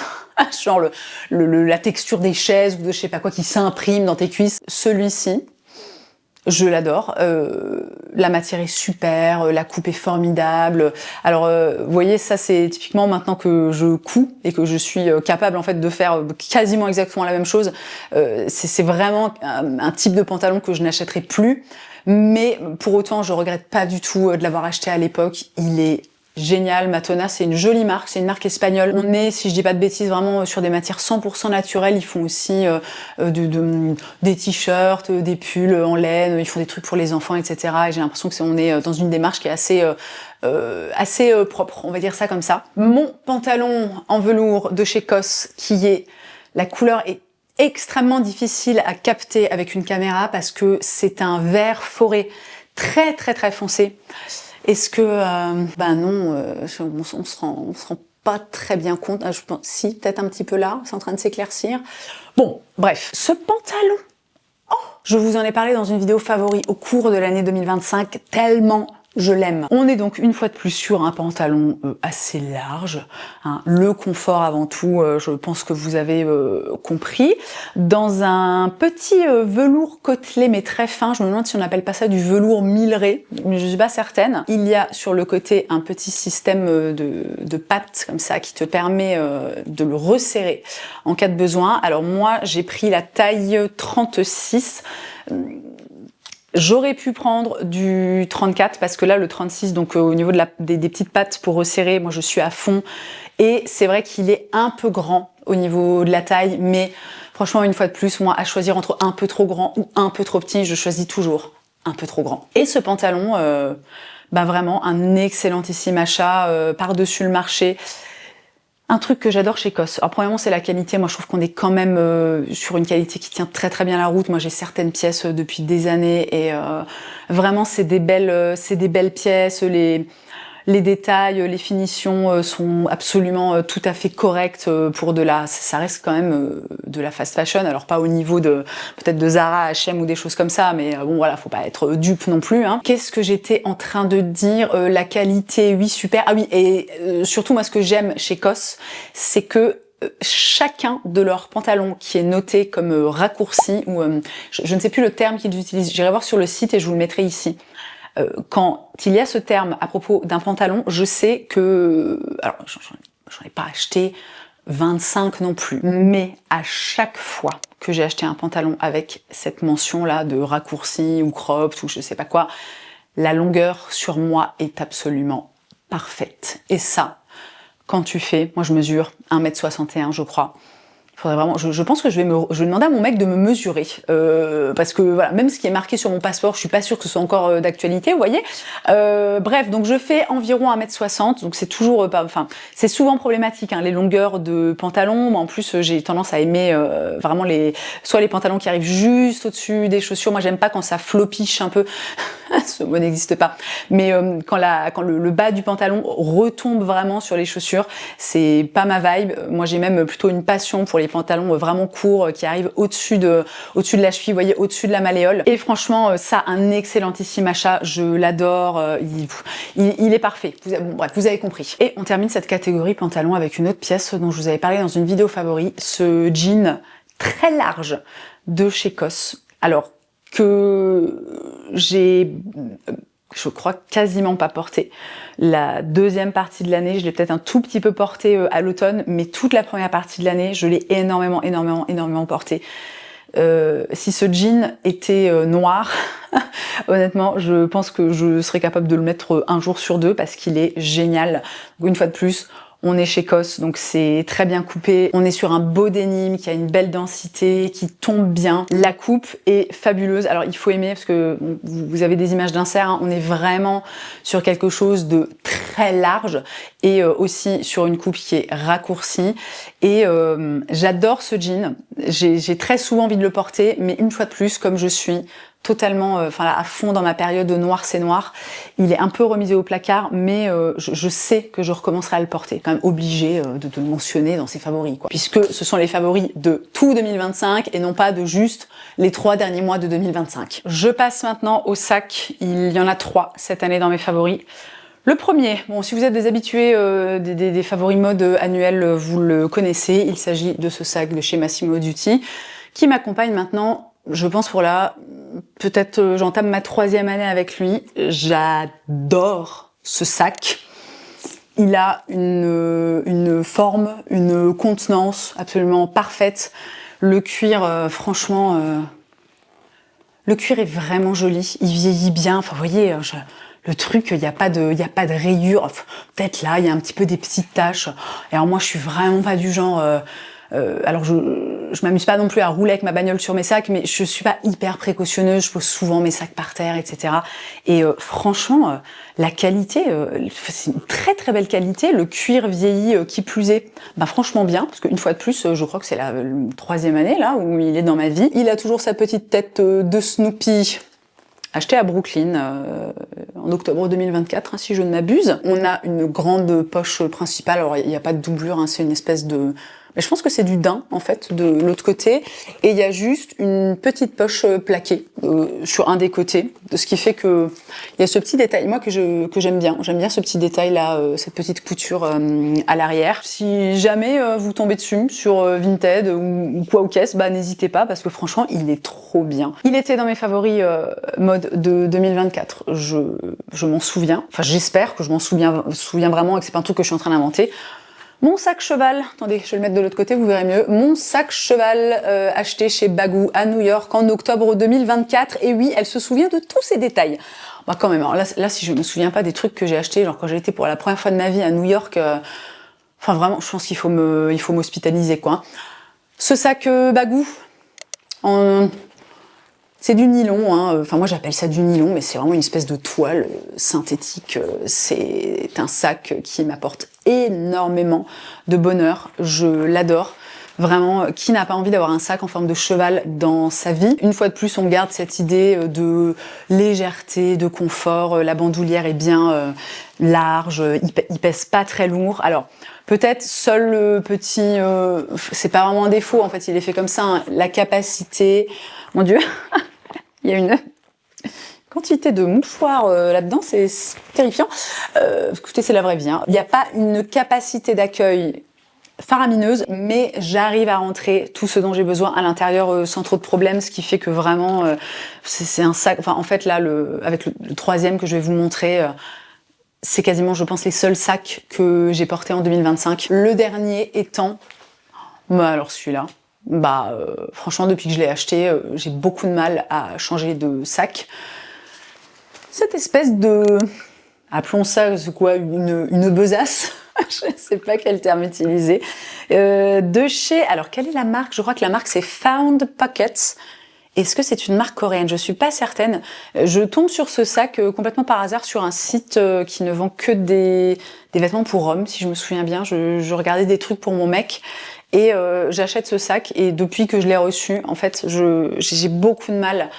genre la texture des chaises ou de je sais pas quoi qui s'imprime dans tes cuisses. Celui-ci, Je l'adore. La matière est super, la coupe est formidable. Alors, vous voyez, ça c'est typiquement maintenant que je couds et que je suis capable en fait de faire quasiment exactement la même chose. C'est vraiment un type de pantalon que je n'achèterai plus. Mais pour autant, je regrette pas du tout de l'avoir acheté à l'époque. Il est génial. Matona, c'est une jolie marque, c'est une marque espagnole. On est, si je dis pas de bêtises, vraiment sur des matières 100% naturelles. Ils font aussi des t-shirts, des pulls en laine, ils font des trucs pour les enfants, etc. Et j'ai l'impression que on est dans une démarche qui est assez propre, on va dire ça comme ça. Mon pantalon en velours de chez COS, la couleur est extrêmement difficile à capter avec une caméra parce que c'est un vert forêt très très très foncé. Est-ce que, bah non, on se rend pas très bien compte. Je pense, si, peut-être un petit peu là, c'est en train de s'éclaircir. Bon, bref, ce pantalon, je vous en ai parlé dans une vidéo favori au cours de l'année 2025, tellement je l'aime. On est donc une fois de plus sur un pantalon assez large, hein, le confort avant tout, je pense que vous avez compris, dans un petit velours côtelé mais très fin. Je me demande si on n'appelle pas ça du velours milleré, mais je suis pas certaine. Il y a sur le côté un petit système de pattes comme ça qui te permet de le resserrer en cas de besoin. Alors moi j'ai pris la taille 36. J'aurais pu prendre du 34 parce que là le 36, donc au niveau de des petites pattes pour resserrer, moi je suis à fond et c'est vrai qu'il est un peu grand au niveau de la taille, mais franchement une fois de plus, moi à choisir entre un peu trop grand ou un peu trop petit, je choisis toujours un peu trop grand. Et ce pantalon, bah vraiment un excellentissime achat par-dessus le marché. Un truc que j'adore chez COS. Alors premièrement, c'est la qualité. Moi, je trouve qu'on est quand même sur une qualité qui tient très très bien la route. Moi, j'ai certaines pièces depuis des années et vraiment, c'est des belles pièces. Les détails, les finitions sont absolument tout à fait correctes pour ça reste quand même de la fast fashion. Alors pas au niveau peut-être de Zara, H&M ou des choses comme ça, mais bon voilà, faut pas être dupe non plus. Hein. Qu'est-ce que j'étais en train de dire la qualité, oui, super. Ah oui, et surtout moi ce que j'aime chez COS, c'est que chacun de leurs pantalons qui est noté comme raccourci ou je ne sais plus le terme qu'ils utilisent. J'irai voir sur le site et je vous le mettrai ici. Quand il y a ce terme à propos d'un pantalon, je sais que... Alors, j'en ai pas acheté 25 non plus, mais à chaque fois que j'ai acheté un pantalon avec cette mention-là de raccourci ou cropped ou je sais pas quoi, la longueur sur moi est absolument parfaite. Et ça, quand tu fais... Moi, je mesure 1m61, je crois. Faudrait vraiment, je pense que je vais demander à mon mec de me mesurer parce que voilà, même ce qui est marqué sur mon passeport, je suis pas sûre que ce soit encore d'actualité, vous voyez. Bref, donc je fais environ 1m60, donc c'est toujours c'est souvent problématique hein, les longueurs de pantalons. Moi en plus j'ai tendance à aimer vraiment soit les pantalons qui arrivent juste au-dessus des chaussures. Moi j'aime pas quand ça flopiche un peu. Ce mot n'existe pas. Mais quand le bas du pantalon retombe vraiment sur les chaussures, c'est pas ma vibe. Moi j'ai même plutôt une passion pour les pantalons vraiment courts qui arrivent au-dessus de la cheville, vous voyez, au-dessus de la malléole. Et franchement, ça, un excellentissime achat, je l'adore, il est parfait. Bon, bref, vous avez compris. Et on termine cette catégorie pantalon avec une autre pièce dont je vous avais parlé dans une vidéo favori, ce jean très large de chez COS. Alors, que j'ai... je crois quasiment pas porté. La deuxième partie de l'année, je l'ai peut-être un tout petit peu porté à l'automne, mais toute la première partie de l'année, je l'ai énormément porté. Si ce jean était noir, honnêtement, je pense que je serais capable de le mettre un jour sur deux parce qu'il est génial. Donc, une fois de plus, on est chez COS, donc c'est très bien coupé. On est sur un beau denim qui a une belle densité, qui tombe bien. La coupe est fabuleuse. Alors il faut aimer parce que bon, vous avez des images d'insert. Hein. On est vraiment sur quelque chose de très large et aussi sur une coupe qui est raccourcie. Et j'adore ce jean. J'ai très souvent envie de le porter, mais une fois de plus, comme je suis totalement, à fond dans ma période noir c'est noir. Il est un peu remisé au placard, mais je sais que je recommencerai à le porter. Quand même obligé de le mentionner dans ses favoris, quoi. Puisque ce sont les favoris de tout 2025 et non pas de juste les 3 derniers mois de 2025. Je passe maintenant au sac. Il y en a 3 cette année dans mes favoris. Le premier, bon, si vous êtes des habitués des favoris mode annuels, vous le connaissez. Il s'agit de ce sac de chez Massimo Dutti qui m'accompagne maintenant, je pense pour la peut-être j'entame ma 3e année avec lui. J'adore ce sac. Il a une forme, une contenance absolument parfaite. Le cuir, franchement, le cuir est vraiment joli. Il vieillit bien. Enfin, vous voyez, le truc, il n'y a pas de rayures. Enfin, peut-être là, il y a un petit peu des petites taches. Et alors moi, je suis vraiment pas du genre. Alors je m'amuse pas non plus à rouler avec ma bagnole sur mes sacs, mais je suis pas hyper précautionneuse, je pose souvent mes sacs par terre, etc. Et franchement, la qualité, c'est une très très belle qualité, le cuir vieilli qui plus est, bah franchement bien, parce qu'une fois de plus, je crois que c'est la 3e année là où il est dans ma vie. Il a toujours sa petite tête de Snoopy, acheté à Brooklyn en octobre 2024, hein, si je ne m'abuse. On a une grande poche principale, alors il n'y a pas de doublure, hein, c'est une espèce de... Mais je pense que c'est du daim, en fait, de l'autre côté. Et il y a juste une petite poche plaquée sur un des côtés. Ce qui fait que il y a ce petit détail, moi, que j'aime bien. J'aime bien ce petit détail-là, cette petite couture à l'arrière. Si jamais vous tombez dessus sur Vinted ou quoi ou qu'est-ce, bah n'hésitez pas, parce que franchement, il est trop bien. Il était dans mes favoris mode de 2024. Je m'en souviens. Enfin, j'espère que je m'en souviens vraiment et que c'est pas un truc que je suis en train d'inventer. Mon sac cheval, attendez, je vais le mettre de l'autre côté, vous verrez mieux. Mon sac cheval acheté chez Baggu à New York en octobre 2024. Et oui, elle se souvient de tous ces détails. Bah quand même, alors là si je me souviens pas des trucs que j'ai achetés, genre quand j'ai été pour la première fois de ma vie à New York, enfin vraiment, je pense qu'il faut m'hospitaliser quoi. Ce sac Baggu, c'est du nylon, hein. Enfin moi j'appelle ça du nylon, mais c'est vraiment une espèce de toile synthétique. C'est un sac qui m'apporte énormément de bonheur, je l'adore. Vraiment, qui n'a pas envie d'avoir un sac en forme de cheval dans sa vie? Une fois de plus, on garde cette idée de légèreté, de confort. La bandoulière est bien large, il pèse pas très lourd. Alors, peut-être seul le petit... c'est pas vraiment un défaut, en fait, il est fait comme ça. Hein, la capacité... Mon Dieu, il y a une quantité de mouchoirs là-dedans, c'est terrifiant. Écoutez, c'est la vraie vie. Hein. Il n'y a pas une capacité d'accueil faramineuse, mais j'arrive à rentrer tout ce dont j'ai besoin à l'intérieur sans trop de problèmes, ce qui fait que vraiment, c'est un sac... Enfin, en fait, là, avec le 3e que je vais vous montrer... c'est quasiment, je pense, les seuls sacs que j'ai portés en 2025. Le dernier étant... Bah alors celui-là. Bah franchement, depuis que je l'ai acheté, j'ai beaucoup de mal à changer de sac. Cette espèce de... Appelons ça, c'est quoi, une besace. Je ne sais pas quel terme utiliser. De chez... Alors, quelle est la marque? Je crois que la marque, c'est Found Pockets. Est-ce que c'est une marque coréenne? Je suis pas certaine. Je tombe sur ce sac complètement par hasard sur un site qui ne vend que des vêtements pour hommes, si je me souviens bien. Je regardais des trucs pour mon mec et j'achète ce sac. Et depuis que je l'ai reçu, en fait, j'ai beaucoup de mal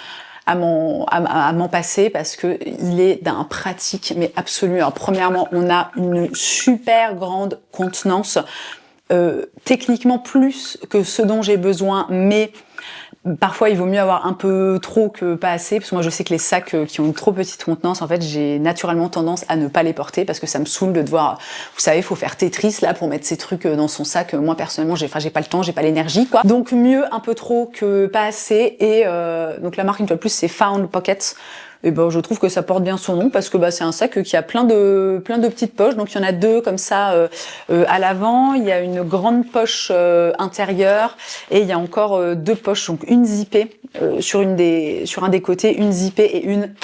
à m'en passer parce que il est d'un pratique mais absolu. Alors premièrement, on a une super grande contenance, techniquement plus que ce dont j'ai besoin, mais parfois, il vaut mieux avoir un peu trop que pas assez, parce que moi, je sais que les sacs qui ont une trop petite contenance, en fait, j'ai naturellement tendance à ne pas les porter, parce que ça me saoule de devoir, vous savez, il faut faire Tetris, là, pour mettre ces trucs dans son sac. Moi, personnellement, j'ai pas le temps, j'ai pas l'énergie, quoi. Donc, mieux un peu trop que pas assez, et donc la marque, une fois de plus, c'est Found Pockets. Et ben, je trouve que ça porte bien son nom parce que bah, c'est un sac qui a plein de petites poches. Donc il y en a 2 comme ça à l'avant. Il y a une grande poche intérieure et il y a encore 2 poches, donc une zippée sur un des côtés, une zippée et une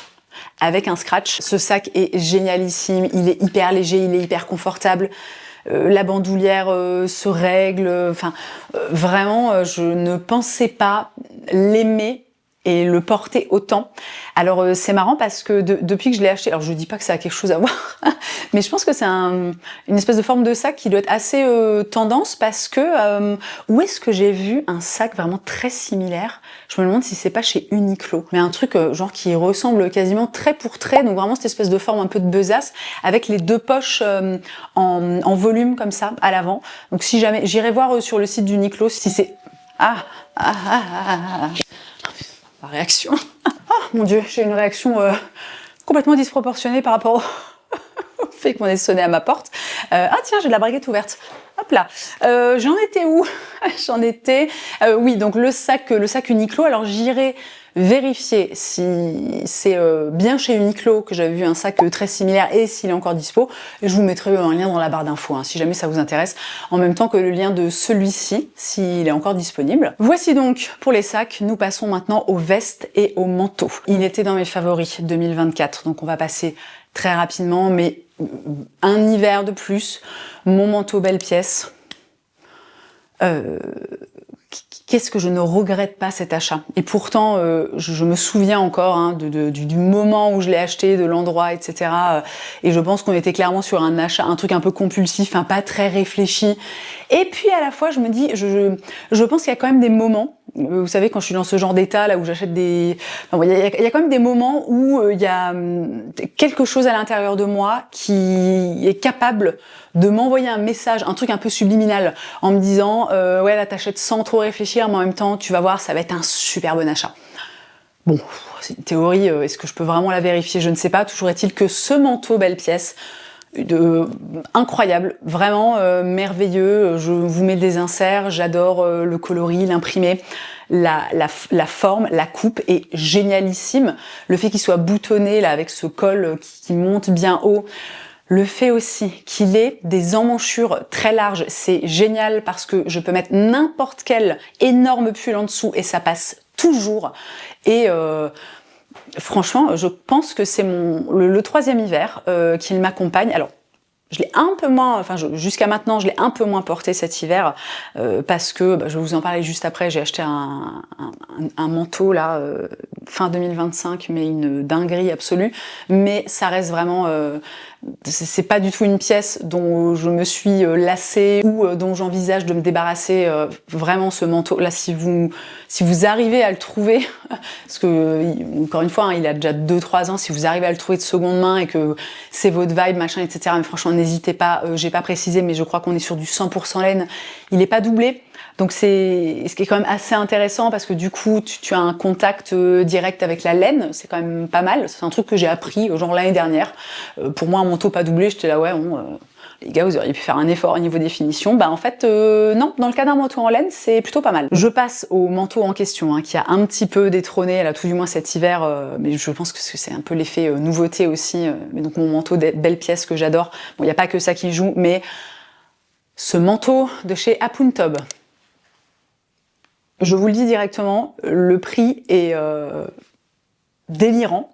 avec un scratch. Ce sac est génialissime. Il est hyper léger, il est hyper confortable. La bandoulière se règle. Enfin, vraiment, je ne pensais pas l'aimer et le porter autant. Alors c'est marrant parce que depuis que je l'ai acheté, alors je dis pas que ça a quelque chose à voir, mais je pense que c'est une espèce de forme de sac qui doit être assez tendance parce que où est-ce que j'ai vu un sac vraiment très similaire? Je me demande si c'est pas chez Uniqlo, mais un truc genre qui ressemble quasiment trait pour trait, donc vraiment cette espèce de forme un peu de besace avec les 2 poches en volume comme ça à l'avant. Donc si jamais, j'irai voir sur le site d'Uniqlo si c'est... La réaction. Oh mon Dieu, j'ai une réaction complètement disproportionnée par rapport au fait qu'on ait sonné à ma porte. Ah tiens, j'ai de la braguette ouverte. Hop là. J'en étais où? J'en étais... oui, donc le sac Uniqlo, alors j'irai vérifier si c'est bien chez Uniqlo, que j'avais vu un sac très similaire et s'il est encore dispo. Et je vous mettrai un lien dans la barre d'infos, hein, si jamais ça vous intéresse, en même temps que le lien de celui-ci, s'il est encore disponible. Voici donc pour les sacs, nous passons maintenant aux vestes et aux manteaux. Il était dans mes favoris 2024, donc on va passer très rapidement, mais un hiver de plus, mon manteau belle pièce. Qu'est-ce que je ne regrette pas cet achat. Et pourtant, je me souviens encore hein, du moment où je l'ai acheté, de l'endroit, etc. Et je pense qu'on était clairement sur un achat, un truc un peu compulsif, hein, pas très réfléchi. Et puis à la fois, je me dis, je pense qu'il y a quand même des moments, vous savez, quand je suis dans ce genre d'état, là où j'achète des... Enfin, il y a quand même des moments où il y a quelque chose à l'intérieur de moi qui est capable de m'envoyer un message, un truc un peu subliminal, en me disant ouais là t'achètes sans trop réfléchir, mais en même temps tu vas voir, ça va être un super bon achat. Bon, c'est une théorie, est-ce que je peux vraiment la vérifier? Je ne sais pas. Toujours est-il que ce manteau belle pièce, incroyable, vraiment merveilleux. Je vous mets des inserts, j'adore le coloris, l'imprimé. La forme, la coupe est génialissime. Le fait qu'il soit boutonné là avec ce col qui monte bien haut. Le fait aussi qu'il ait des emmanchures très larges, c'est génial parce que je peux mettre n'importe quel énorme pull en dessous et ça passe toujours. Et franchement, je pense que c'est le troisième hiver qu'il m'accompagne. Alors, je l'ai un peu moins, enfin jusqu'à maintenant, je l'ai un peu moins porté cet hiver parce que, je vais vous en parler juste après, j'ai acheté un manteau là fin 2025, mais une dinguerie absolue. Mais ça reste vraiment, c'est pas du tout une pièce dont je me suis lassée ou dont j'envisage de me débarrasser. Vraiment ce manteau là, si vous arrivez à le trouver, parce que encore une fois, hein, il a déjà 2-3 ans, si vous arrivez à le trouver de seconde main et que c'est votre vibe, machin, etc. Mais franchement, n'hésitez pas. J'ai pas précisé, mais je crois qu'on est sur du 100% laine. Il est pas doublé. Donc c'est ce qui est quand même assez intéressant parce que du coup tu as un contact direct avec la laine, c'est quand même pas mal. C'est un truc que j'ai appris genre l'année dernière. Pour moi un manteau pas doublé, j'étais là ouais bon, les gars vous auriez pu faire un effort au niveau des finitions. Bah en fait non, dans le cas d'un manteau en laine c'est plutôt pas mal. Je passe au manteau en question hein, qui a un petit peu détrôné là tout du moins cet hiver, mais je pense que c'est un peu l'effet nouveauté aussi. Mais donc mon manteau belle pièce que j'adore. Bon il y a pas que ça qui joue, mais ce manteau de chez Apuntob. Je vous le dis directement, le prix est délirant,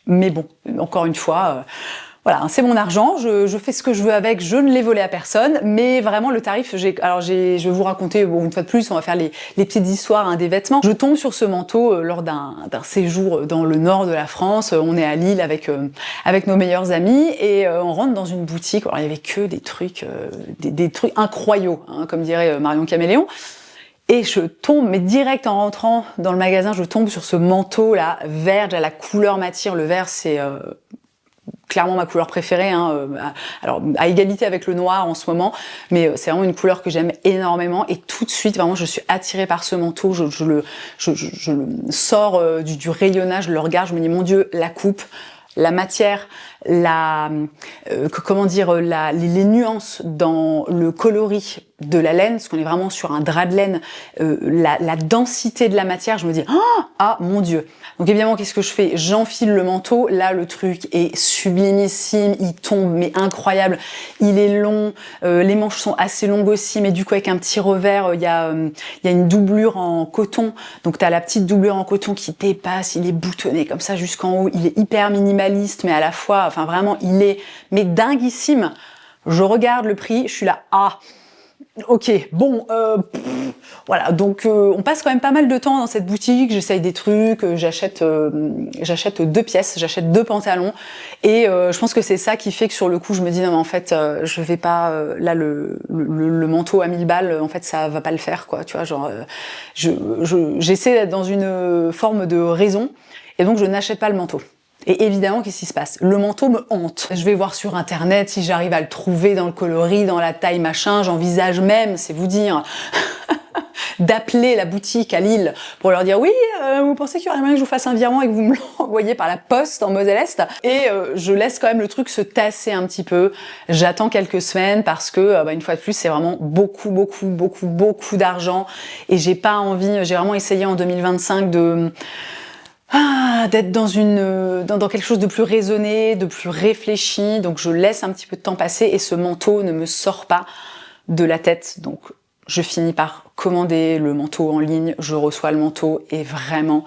mais bon, encore une fois, voilà, c'est mon argent, je fais ce que je veux avec, je ne l'ai volé à personne, mais vraiment le tarif, je vais vous raconter, bon, une fois de plus, on va faire les petites histoires hein, des vêtements. Je tombe sur ce manteau lors d'un séjour dans le nord de la France, on est à Lille avec nos meilleurs amis, et on rentre dans une boutique, alors il y avait que des trucs, des trucs incroyables, hein, comme dirait Marion Caméléon. Et je tombe, mais direct en rentrant dans le magasin, je tombe sur ce manteau là, vert, à la couleur matière. Le vert, c'est clairement ma couleur préférée, hein, alors à égalité avec le noir en ce moment, mais c'est vraiment une couleur que j'aime énormément. Et tout de suite, vraiment, je suis attirée par ce manteau. Je le sors du rayonnage, je le regarde, je me dis mon Dieu, la coupe, la matière, comment dire, les nuances dans le coloris de la laine, parce qu'on est vraiment sur un drap de laine, la densité de la matière, je me dis ah mon Dieu. Donc évidemment, qu'est-ce que je fais? J'enfile le manteau. Là, le truc est sublimissime, il tombe, mais incroyable. Il est long, les manches sont assez longues aussi, mais du coup avec un petit revers, il y a une doublure en coton. Donc t'as la petite doublure en coton qui dépasse, il est boutonné comme ça jusqu'en haut. Il est hyper minimaliste, mais à la fois, enfin vraiment, il est mais dinguissime. Je regarde le prix, je suis là, ok, bon, voilà, donc on passe quand même pas mal de temps dans cette boutique, j'essaye des trucs, j'achète 2 pièces, j'achète 2 pantalons, et je pense que c'est ça qui fait que sur le coup je me dis non mais en fait je vais pas, là le manteau à 1000 balles, en fait ça va pas le faire quoi, tu vois, genre j'essaie d'être dans une forme de raison, et donc je n'achète pas le manteau. Et évidemment, qu'est-ce qui se passe? Le manteau me hante. Je vais voir sur internet si j'arrive à le trouver dans le coloris, dans la taille, machin. J'envisage même, c'est vous dire, d'appeler la boutique à Lille pour leur dire oui, vous pensez qu'il y aurait moyen que je vous fasse un virement et que vous me l'envoyez par la poste en Moselle-Est. Et je laisse quand même le truc se tasser un petit peu. J'attends quelques semaines parce que une fois de plus c'est vraiment beaucoup d'argent et j'ai pas envie. J'ai vraiment essayé en 2025 d'être dans quelque chose de plus raisonné, de plus réfléchi. Donc je laisse un petit peu de temps passer et ce manteau ne me sort pas de la tête. Donc je finis par commander le manteau en ligne, je reçois le manteau et vraiment,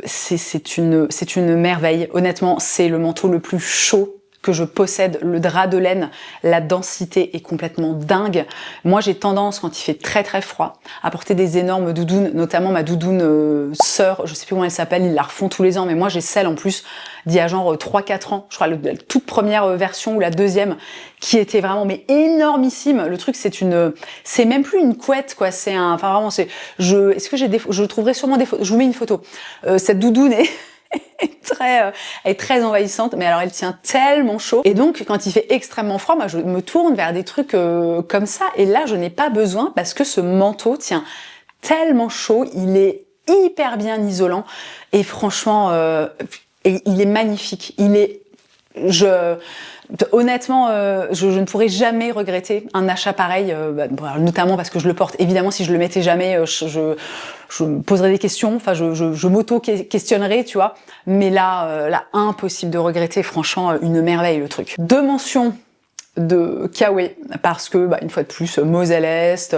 c'est une merveille. Honnêtement, c'est le manteau le plus chaud que je possède, le drap de laine, la densité est complètement dingue. Moi, j'ai tendance, quand il fait très froid, à porter des énormes doudounes, notamment ma doudoune sœur, je sais plus comment elle s'appelle, ils la refont tous les ans, mais moi j'ai celle en plus d'il y a genre 3-4 ans, je crois la toute première version ou la deuxième, qui était vraiment mais énormissime. Le truc, c'est même plus une couette quoi, enfin vraiment est-ce que je trouverai sûrement des photos, je vous mets une photo. Cette doudoune elle est très envahissante, mais alors elle tient tellement chaud. Et donc, quand il fait extrêmement froid, moi je me tourne vers des trucs comme ça. Et là, je n'ai pas besoin parce que ce manteau tient tellement chaud, il est hyper bien isolant. Et franchement, il est magnifique. Honnêtement, je ne pourrais jamais regretter un achat pareil, notamment parce que je le porte. Évidemment, si je le mettais jamais, je me poserais des questions, enfin je m'auto-questionnerais, tu vois. Mais là, impossible de regretter, franchement, une merveille le truc. 2 mentions de Kawe, parce que une fois de plus Moselle-Est,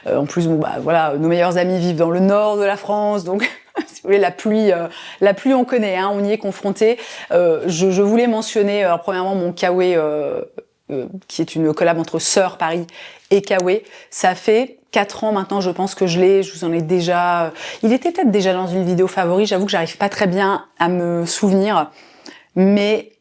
en plus voilà, nos meilleurs amis vivent dans le nord de la France, donc si vous voulez la pluie on connaît, hein, on y est confronté. Je voulais mentionner alors premièrement mon Kawe qui est une collab entre Sœur Paris et Kawe. Ça fait 4 ans maintenant, je pense que je vous en ai déjà... Il était peut-être déjà dans une vidéo favori, j'avoue que j'arrive pas très bien à me souvenir, mais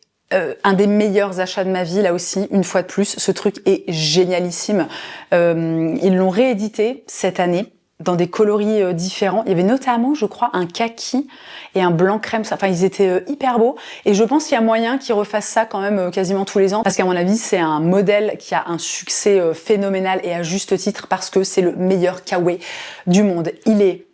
un des meilleurs achats de ma vie, là aussi, une fois de plus, ce truc est génialissime. Ils l'ont réédité cette année dans des coloris différents. Il y avait notamment, je crois, un kaki et un blanc crème. Enfin, ils étaient hyper beaux. Et je pense qu'il y a moyen qu'ils refassent ça quand même quasiment tous les ans. Parce qu'à mon avis, c'est un modèle qui a un succès phénoménal et à juste titre parce que c'est le meilleur Kawe du monde. Il est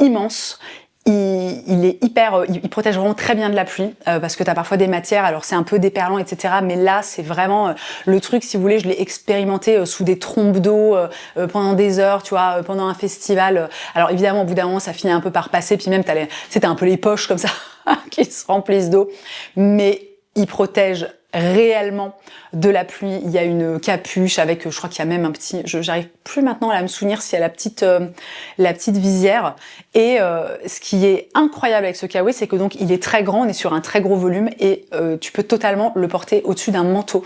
immense. Il est il protège vraiment très bien de la pluie parce que t'as parfois des matières, alors c'est un peu déperlant, etc. Mais là, c'est vraiment le truc, si vous voulez, je l'ai expérimenté sous des trompes d'eau pendant des heures, tu vois, pendant un festival. Alors évidemment, au bout d'un moment, ça finit un peu par passer, puis même t'as un peu les poches comme ça qui se remplissent d'eau, mais il protège réellement de la pluie. Il y a une capuche avec, je crois qu'il y a même un petit, j'arrive plus maintenant à me souvenir s'il y a la petite visière. Et ce qui est incroyable avec ce Kawe, c'est que donc il est très grand, on est sur un très gros volume et tu peux totalement le porter au-dessus d'un manteau.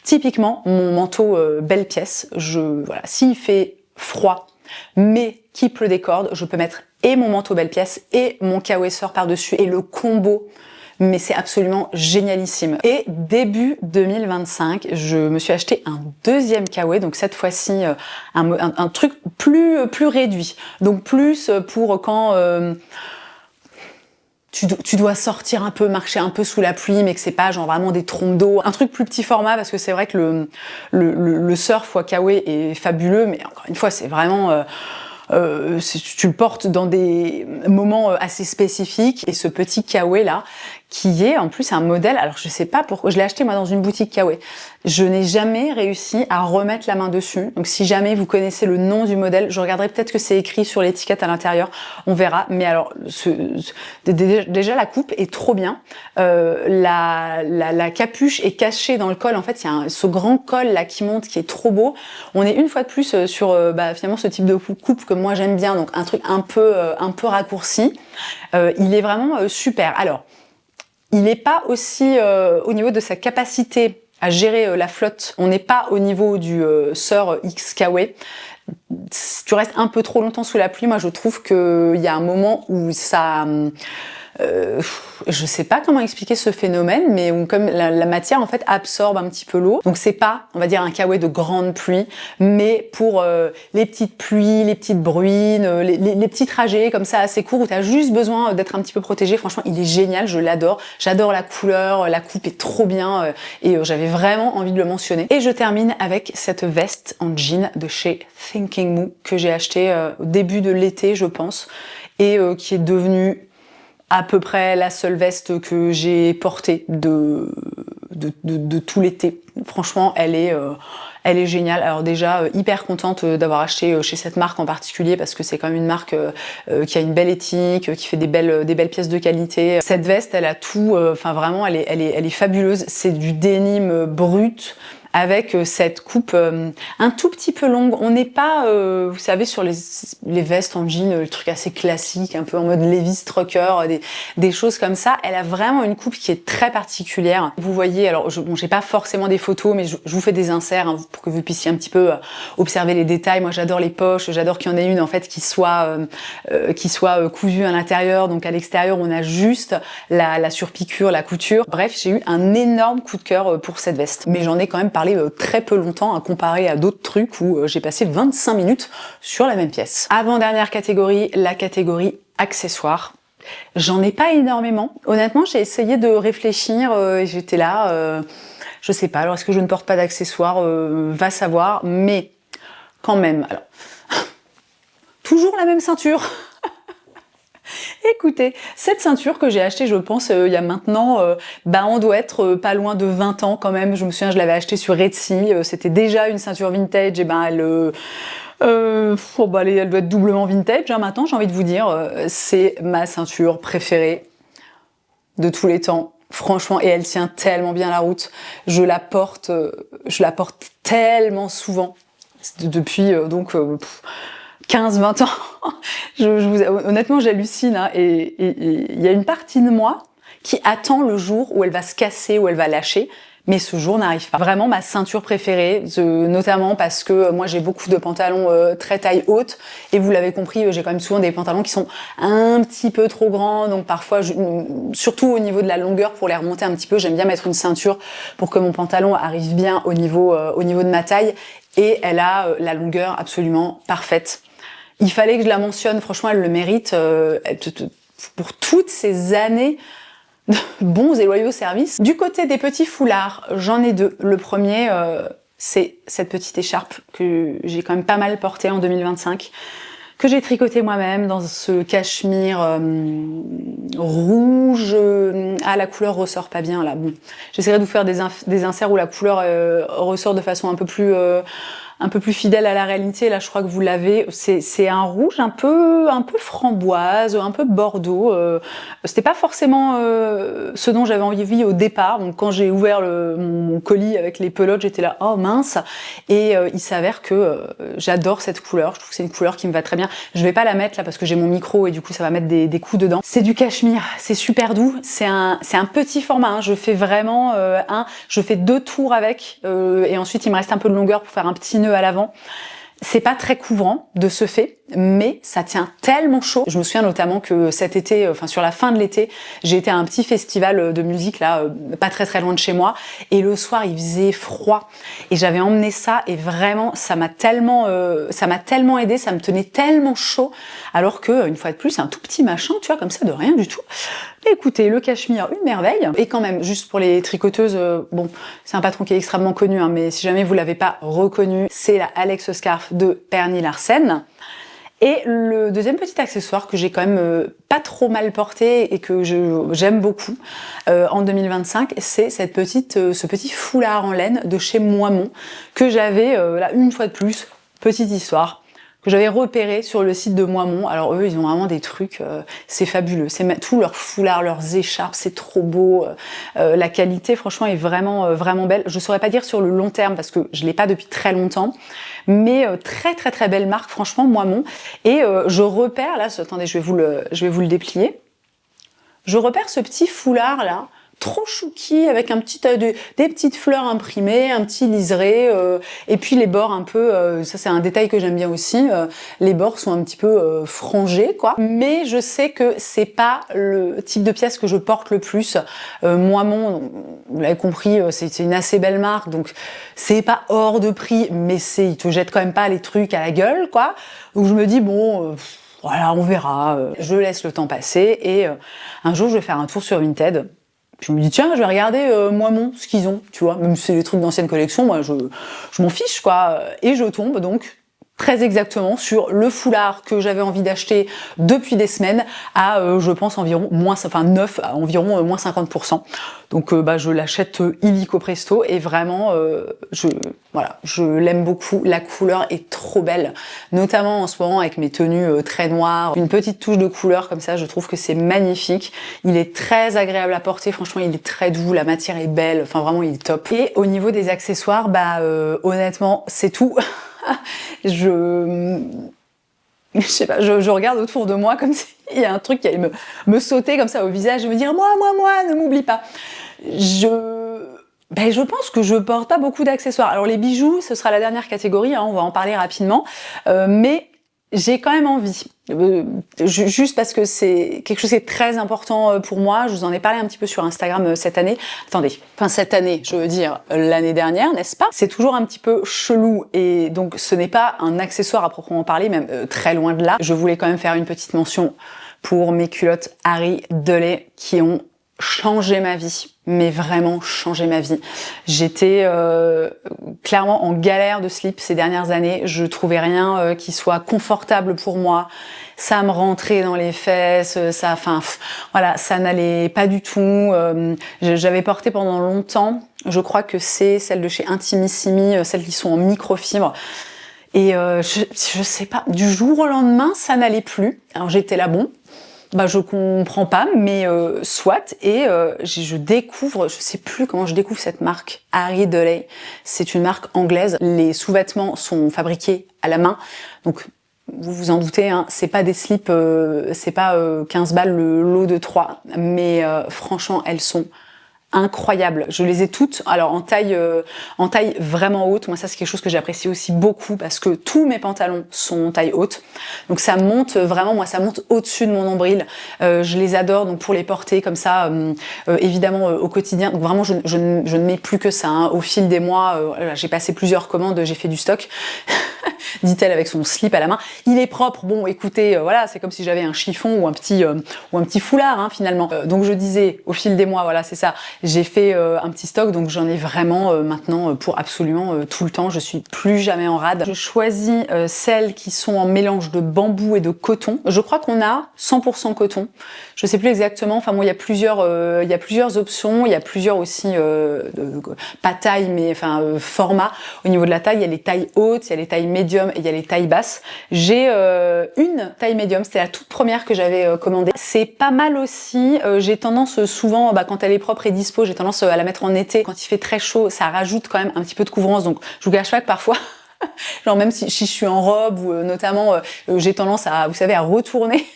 Typiquement, mon manteau belle pièce, voilà, s'il fait froid, mais qu'il pleut des cordes, je peux mettre et mon manteau belle pièce et mon Kawe Sœur par-dessus et le combo. Mais c'est absolument génialissime. Et début 2025, je me suis acheté un deuxième Kawe, donc cette fois-ci un truc plus réduit. Donc plus pour quand tu dois sortir un peu, marcher un peu sous la pluie, mais que c'est pas genre vraiment des trompes d'eau. Un truc plus petit format, parce que c'est vrai que le surf ou Kawe est fabuleux, mais encore une fois, c'est vraiment... tu le portes dans des moments assez spécifiques. Et ce petit Kawe là, qui est en plus un modèle, alors je sais pas pourquoi, je l'ai acheté moi dans une boutique Kawe. Je n'ai jamais réussi à remettre la main dessus. Donc si jamais vous connaissez le nom du modèle, je regarderai peut-être que c'est écrit sur l'étiquette à l'intérieur, on verra. Mais alors, déjà la coupe est trop bien. La capuche est cachée dans le col. En fait, il y a ce grand col là qui monte, qui est trop beau. On est une fois de plus sur finalement ce type de coupe que moi j'aime bien, donc un truc un peu raccourci. Il est vraiment super. Alors, il n'est pas aussi au niveau de sa capacité à gérer la flotte. On n'est pas au niveau du Sœur X Kawe. Si tu restes un peu trop longtemps sous la pluie, moi je trouve qu'il y a un moment où ça je sais pas comment expliquer ce phénomène, mais où comme la matière en fait absorbe un petit peu l'eau. Donc c'est pas, on va dire, un kawaii de grande pluie, mais pour les petites pluies, les petites bruines, les petits trajets comme ça assez courts où tu as juste besoin d'être un petit peu protégé. Franchement, il est génial, je l'adore. J'adore la couleur, la coupe est trop bien et j'avais vraiment envie de le mentionner. Et je termine avec cette veste en jean de chez Thinking Moo que j'ai acheté au début de l'été, je pense, et qui est devenue à peu près la seule veste que j'ai portée de tout l'été. Franchement, elle est géniale. Alors déjà, hyper contente d'avoir acheté chez cette marque en particulier parce que c'est quand même une marque qui a une belle éthique, qui fait des belles pièces de qualité. Cette veste, elle a tout, enfin vraiment, elle est fabuleuse. C'est du denim brut, avec cette coupe un tout petit peu longue. On n'est pas, vous savez, sur les vestes en jean, le truc assez classique, un peu en mode Levi's trucker, des choses comme ça. Elle a vraiment une coupe qui est très particulière. Vous voyez, alors bon, j'ai pas forcément des photos, mais je vous fais des inserts hein, pour que vous puissiez un petit peu observer les détails. Moi, j'adore les poches, j'adore qu'il y en ait une en fait qui soit cousue à l'intérieur. Donc à l'extérieur, on a juste la surpiqûre, la couture. Bref, j'ai eu un énorme coup de cœur pour cette veste. Mais j'en ai quand même parlé très peu longtemps à comparer à d'autres trucs où j'ai passé 25 minutes sur la même pièce. Avant-dernière catégorie, la catégorie accessoires. J'en ai pas énormément. Honnêtement, j'ai essayé de réfléchir et j'étais là, je sais pas, alors est-ce que je ne porte pas d'accessoires, va savoir, mais quand même, alors, toujours la même ceinture. Écoutez, cette ceinture que j'ai achetée, je pense, il y a maintenant, on doit être pas loin de 20 ans quand même. Je me souviens, je l'avais achetée sur Etsy. C'était déjà une ceinture vintage. Et elle doit être doublement vintage. Hein, maintenant, j'ai envie de vous dire, c'est ma ceinture préférée de tous les temps. Franchement, et elle tient tellement bien la route. Je la porte tellement souvent depuis 15-20 ans. Honnêtement, j'hallucine. Hein, et il y a une partie de moi qui attend le jour où elle va se casser, où elle va lâcher. Mais ce jour n'arrive pas. Vraiment ma ceinture préférée, notamment parce que moi j'ai beaucoup de pantalons très taille haute. Et vous l'avez compris, j'ai quand même souvent des pantalons qui sont un petit peu trop grands. Donc parfois, surtout au niveau de la longueur, pour les remonter un petit peu, j'aime bien mettre une ceinture pour que mon pantalon arrive bien au niveau de ma taille. Et elle a la longueur absolument parfaite. Il fallait que je la mentionne, franchement, elle le mérite pour toutes ces années de bons et loyaux services. Du côté des petits foulards, j'en ai deux. Le premier, c'est cette petite écharpe que j'ai quand même pas mal portée en 2025, que j'ai tricoté moi-même dans ce cachemire rouge. La couleur ressort pas bien là. Bon, j'essaierai de vous faire des inserts où la couleur ressort de façon un peu plus fidèle à la réalité. Là, je crois que vous l'avez. C'est un rouge un peu framboise, un peu bordeaux. C'était pas forcément ce dont j'avais envie au départ. Donc, quand j'ai ouvert mon colis avec les pelotes, j'étais là, oh mince. Et il s'avère que j'adore cette couleur. Je trouve que c'est une couleur qui me va très bien. Je vais pas la mettre là parce que j'ai mon micro et du coup, ça va mettre des coups dedans. C'est du cachemire. C'est super doux. C'est un petit format. Hein. Je fais vraiment je fais 2 tours avec et ensuite il me reste un peu de longueur pour faire un petit nœud à l'avant. C'est pas très couvrant de ce fait, mais ça tient tellement chaud. Je me souviens notamment que cet été, sur la fin de l'été, j'ai été à un petit festival de musique là, pas très loin de chez moi, et le soir il faisait froid, et j'avais emmené ça, et vraiment ça m'a tellement aidé, ça me tenait tellement chaud, alors que une fois de plus c'est un tout petit machin, tu vois, comme ça de rien du tout. Écoutez, le cachemire, une merveille. Et quand même, juste pour les tricoteuses, c'est un patron qui est extrêmement connu, hein, mais si jamais vous l'avez pas reconnu, c'est la Alex Scarf de Pernille Larsen. Et le deuxième petit accessoire que j'ai quand même pas trop mal porté et que j'aime beaucoup en 2025, c'est ce petit foulard en laine de chez Moimont que j'avais, là, une fois de plus, petite histoire, que j'avais repéré sur le site de Moimont. Alors eux, ils ont vraiment des trucs, c'est fabuleux. C'est tout leur foulard, leurs écharpes, c'est trop beau. La qualité, franchement, est vraiment belle. Je saurais pas dire sur le long terme parce que je l'ai pas depuis très longtemps, mais très belle marque, franchement, Moimont. Et je repère là, attendez, je vais vous le déplier. Je repère ce petit foulard là, trop chouki avec un petit des petites fleurs imprimées, un petit liseré, et puis les bords un peu, ça c'est un détail que j'aime bien aussi, les bords sont un petit peu frangés quoi. Mais je sais que c'est pas le type de pièce que je porte le plus. Moimont, vous l'avez compris, c'est une assez belle marque, donc c'est pas hors de prix, mais ils te jettent quand même pas les trucs à la gueule quoi. Donc je me dis bon. Voilà, on verra. Je laisse le temps passer et un jour je vais faire un tour sur Vinted. Puis je me dis tiens, je vais regarder Moimont, ce qu'ils ont, tu vois. Même si c'est des trucs d'ancienne collection, moi je m'en fiche quoi. Et je tombe donc très exactement sur le foulard que j'avais envie d'acheter depuis des semaines à je pense environ neuf à environ moins 50%. Donc je l'achète illico presto et vraiment je l'aime beaucoup, la couleur est trop belle, notamment en ce moment avec mes tenues très noires, une petite touche de couleur comme ça, je trouve que c'est magnifique. Il est très agréable à porter, franchement il est très doux, la matière est belle, enfin vraiment il est top. Et au niveau des accessoires, honnêtement c'est tout. Je sais pas, je regarde autour de moi comme s'il y a un truc qui allait me sauter comme ça au visage et me dire moi, ne m'oublie pas. Je pense que je porte pas beaucoup d'accessoires. Alors les bijoux, ce sera la dernière catégorie, hein, on va en parler rapidement, mais j'ai quand même envie, juste parce que c'est quelque chose qui est très important pour moi. Je vous en ai parlé un petit peu sur Instagram cette année. Attendez, enfin cette année, je veux dire l'année dernière, n'est-ce pas? C'est toujours un petit peu chelou et donc ce n'est pas un accessoire à proprement parler, même très loin de là. Je voulais quand même faire une petite mention pour mes culottes Harry Delay qui ont changé ma vie, mais vraiment changé ma vie. J'étais clairement en galère de slip ces dernières années. Je trouvais rien qui soit confortable pour moi. Ça me rentrait dans les fesses, voilà, ça n'allait pas du tout. J'avais porté pendant longtemps, je crois que c'est celles de chez Intimissimi, celles qui sont en microfibre. Et je sais pas, du jour au lendemain, ça n'allait plus. Alors j'étais là, bon, je comprends pas, mais soit. Et je découvre, je sais plus comment je découvre cette marque, Harry Delay. C'est une marque anglaise. Les sous-vêtements sont fabriqués à la main, donc vous vous en doutez, hein, c'est pas des slips, c'est pas 15 balles le lot de 3, mais franchement, elles sont incroyables. Je les ai toutes, alors en taille vraiment haute. Moi, ça, c'est quelque chose que j'apprécie aussi beaucoup parce que tous mes pantalons sont en taille haute. Donc ça monte vraiment, moi, ça monte au-dessus de mon nombril. Je les adore, donc pour les porter comme ça, évidemment au quotidien. Donc vraiment, je ne mets plus que ça. Hein. Au fil des mois, j'ai passé plusieurs commandes, j'ai fait du stock. Dit-elle avec son slip à la main. Il est propre. Bon, écoutez, voilà, c'est comme si j'avais un chiffon ou un petit foulard, hein, finalement. Donc je disais, au fil des mois, voilà, c'est ça. J'ai fait un petit stock, donc j'en ai vraiment maintenant pour absolument tout le temps. Je suis plus jamais en rade. Je choisis celles qui sont en mélange de bambou et de coton. Je crois qu'on a 100% coton. Je sais plus exactement. Enfin bon, il y a plusieurs options. Il y a plusieurs aussi pas taille, mais enfin format. Au niveau de la taille, il y a les tailles hautes, il y a les tailles médium et il y a les tailles basses. J'ai une taille médium, c'était la toute première que j'avais commandée. C'est pas mal aussi. J'ai tendance souvent, quand elle est propre et dispo, j'ai tendance à la mettre en été. Quand il fait très chaud, ça rajoute quand même un petit peu de couvrance. Donc je vous cache pas que parfois, genre même si je suis en robe ou notamment, j'ai tendance à, vous savez, à retourner.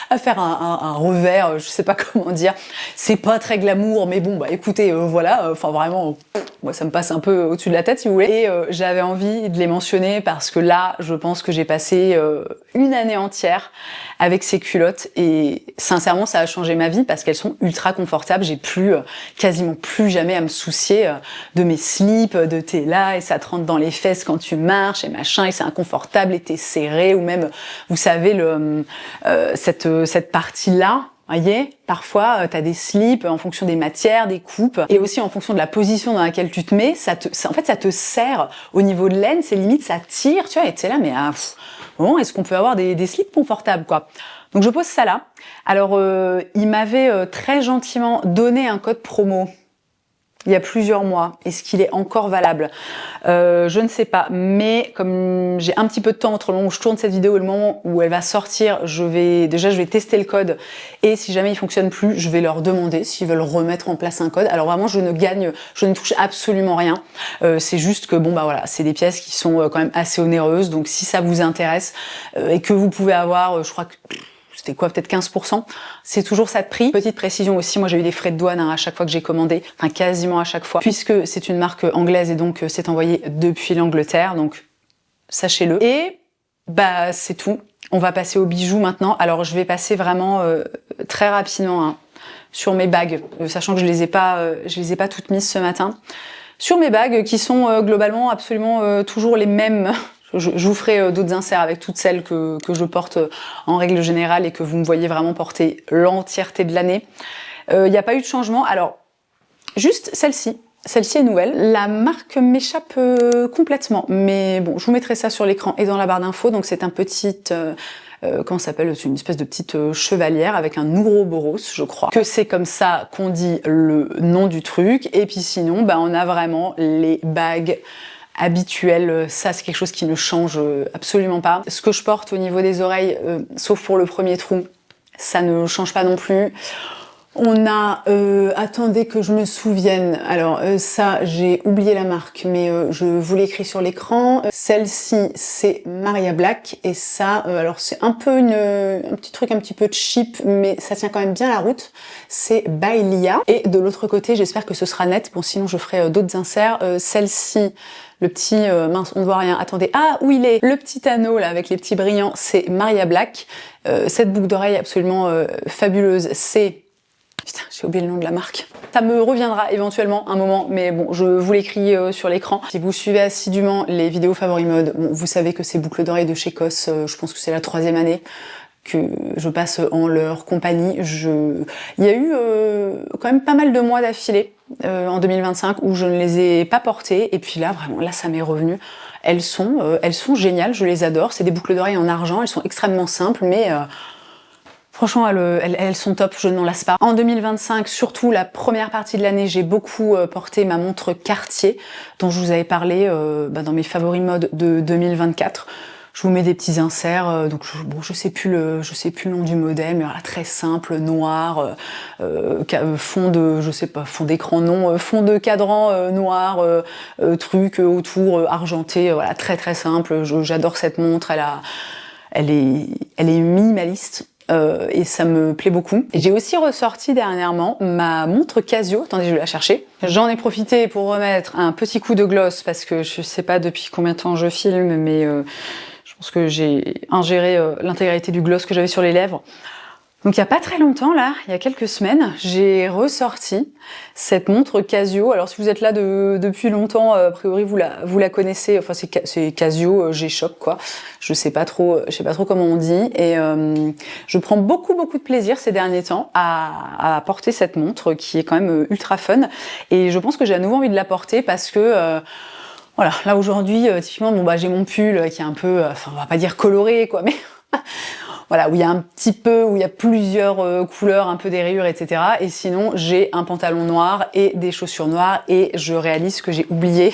À faire un revers, je sais pas comment dire. C'est pas très glamour, mais bon, écoutez, voilà, enfin vraiment, moi ça me passe un peu au-dessus de la tête si vous voulez. Et j'avais envie de les mentionner parce que là, je pense que j'ai passé une année entière avec ces culottes et sincèrement, ça a changé ma vie parce qu'elles sont ultra confortables. J'ai quasiment plus jamais à me soucier de mes slips, de t'es là et ça te rentre dans les fesses quand tu marches et machin et c'est inconfortable et t'es serré ou même, vous savez, cette partie-là, voyez, parfois t'as des slips en fonction des matières, des coupes, et aussi en fonction de la position dans laquelle tu te mets, en fait ça te serre au niveau de l'aine, c'est limite ça tire, tu vois, et t'es là, mais bon, est-ce qu'on peut avoir des slips confortables, quoi. Donc je pose ça là. Alors il m'avait très gentiment donné un code promo il y a plusieurs mois. Est-ce qu'il est encore valable? Je ne sais pas, mais comme j'ai un petit peu de temps entre le moment où je tourne cette vidéo et le moment où elle va sortir, je vais tester le code et si jamais il fonctionne plus, je vais leur demander s'ils veulent remettre en place un code. Alors vraiment, je ne touche absolument rien. C'est juste que voilà, c'est des pièces qui sont quand même assez onéreuses. Donc si ça vous intéresse et que vous pouvez avoir, je crois que c'était quoi, peut-être 15%. C'est toujours ça de prix. Petite précision aussi, moi j'ai eu des frais de douane à chaque fois que j'ai commandé, enfin quasiment à chaque fois, puisque c'est une marque anglaise et donc c'est envoyé depuis l'Angleterre, donc sachez-le. Et bah c'est tout. On va passer aux bijoux maintenant. Alors je vais passer vraiment très rapidement hein, sur mes bagues, sachant que je les ai pas toutes mises ce matin. Sur mes bagues qui sont globalement absolument toujours les mêmes. Je vous ferai d'autres inserts avec toutes celles que je porte en règle générale et que vous me voyez vraiment porter l'entièreté de l'année. Il n'y a pas eu de changement. Alors, juste celle-ci. Celle-ci est nouvelle. La marque m'échappe complètement. Mais bon, je vous mettrai ça sur l'écran et dans la barre d'infos. Donc c'est un petit... comment ça s'appelle? C'est une espèce de petite chevalière avec un ouroboros, je crois. Que c'est comme ça qu'on dit le nom du truc. Et puis sinon, bah, on a vraiment les bagues habituelles. Ça, c'est quelque chose qui ne change absolument pas. Ce que je porte au niveau des oreilles, sauf pour le premier trou, ça ne change pas non plus. On a, attendez que je me souvienne, alors ça j'ai oublié la marque mais je vous l'écris sur l'écran. Celle-ci c'est Maria Black et ça, alors c'est un peu un petit truc un petit peu cheap mais ça tient quand même bien la route, c'est Bailia. Et de l'autre côté j'espère que ce sera net, bon sinon je ferai d'autres inserts. Celle-ci, le petit, mince on ne voit rien, attendez, ah où il est, le petit anneau là avec les petits brillants, c'est Maria Black. Cette boucle d'oreille absolument fabuleuse, c'est... Putain, j'ai oublié le nom de la marque. Ça me reviendra éventuellement un moment, mais bon, je vous l'écris sur l'écran. Si vous suivez assidûment les vidéos Favori Mode, bon, vous savez que ces boucles d'oreilles de chez Cos, je pense que c'est la 3e année que je passe en leur compagnie. Il y a eu quand même pas mal de mois d'affilée en 2025 où je ne les ai pas portées, et puis là, vraiment, là, ça m'est revenu. Elles sont géniales, je les adore. C'est des boucles d'oreilles en argent, elles sont extrêmement simples, mais... franchement, elles sont top, je ne m'en lasse pas. En 2025, surtout la première partie de l'année, j'ai beaucoup porté ma montre Cartier, dont je vous avais parlé dans mes favoris mode de 2024. Je vous mets des petits inserts, donc bon, je sais plus le nom du modèle, mais voilà, très simple, noir, fond de, je sais pas, fond d'écran non, fond de cadran noir, truc autour argenté, voilà, très très simple. J'adore cette montre, elle est minimaliste. Et ça me plaît beaucoup. J'ai aussi ressorti dernièrement ma montre Casio. Attendez, je vais la chercher. J'en ai profité pour remettre un petit coup de gloss parce que je sais pas depuis combien de temps je filme, mais je pense que j'ai ingéré l'intégralité du gloss que j'avais sur les lèvres. Donc il y a pas très longtemps, là, il y a quelques semaines, j'ai ressorti cette montre Casio. Alors si vous êtes là depuis longtemps, a priori vous la connaissez, enfin c'est Casio G-Shock quoi. Je sais pas trop comment on dit. Et je prends beaucoup de plaisir ces derniers temps à porter cette montre qui est quand même ultra fun. Et je pense que j'ai à nouveau envie de la porter parce que voilà, là aujourd'hui, typiquement, bon bah j'ai mon pull qui est un peu, enfin on va pas dire coloré quoi, mais voilà, où il y a plusieurs couleurs, un peu des rayures, etc. Et sinon, j'ai un pantalon noir et des chaussures noires. Et je réalise que j'ai oublié...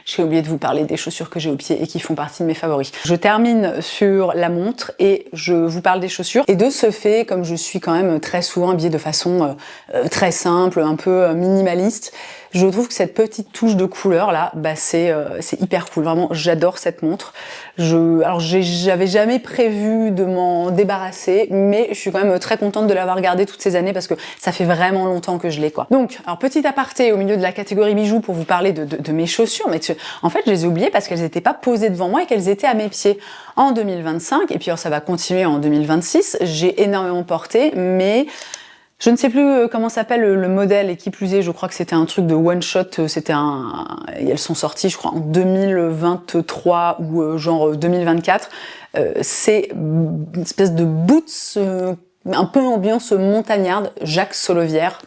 J'ai oublié de vous parler des chaussures que j'ai aux pieds et qui font partie de mes favoris. Je termine sur la montre et je vous parle des chaussures. Et de ce fait, comme je suis quand même très souvent habillée de façon très simple, un peu minimaliste, je trouve que cette petite touche de couleur là, bah c'est hyper cool. Vraiment, j'adore cette montre. Alors j'avais jamais prévu de m'en débarrasser, mais je suis quand même très contente de l'avoir gardée toutes ces années parce que ça fait vraiment longtemps que je l'ai quoi. Donc, alors petit aparté au milieu de la catégorie bijoux pour vous parler de mes chaussures, mais en fait je les ai oubliées parce qu'elles n'étaient pas posées devant moi et qu'elles étaient à mes pieds. En 2025, et puis alors ça va continuer en 2026, j'ai énormément porté, mais je ne sais plus comment s'appelle le modèle, et qui plus est, je crois que c'était un truc de one shot, et elles sont sorties, je crois, en 2023 ou genre 2024. C'est une espèce de boots, un peu ambiance montagnarde, Jacques Solovière.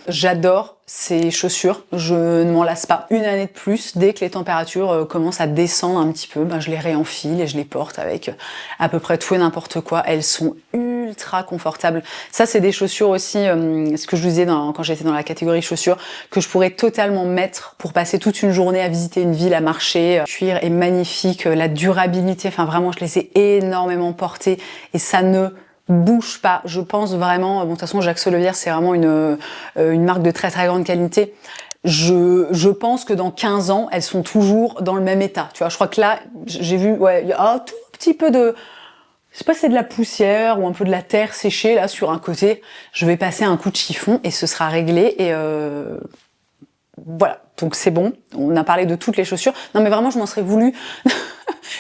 J'adore ces chaussures, je ne m'en lasse pas. Une année de plus, dès que les températures commencent à descendre un petit peu, ben je les réenfile et je les porte avec à peu près tout et n'importe quoi. Elles sont ultra confortables. Ça, c'est des chaussures aussi, ce que je vous disais quand j'étais dans la catégorie chaussures, que je pourrais totalement mettre pour passer toute une journée à visiter une ville, à marcher. Le cuir est magnifique, la durabilité, enfin vraiment, je les ai énormément portées et ça ne bouge pas. Je pense vraiment, bon, de toute façon, Jacques Solovière, c'est vraiment une marque de très très grande qualité. Je pense que dans 15 ans, elles sont toujours dans le même état. Tu vois, je crois que là, j'ai vu, ouais, il y a un tout petit peu de je sais pas si c'est de la poussière ou un peu de la terre séchée là sur un côté. Je vais passer un coup de chiffon et ce sera réglé et voilà. Donc c'est bon. On a parlé de toutes les chaussures. Non mais vraiment je m'en serais voulu.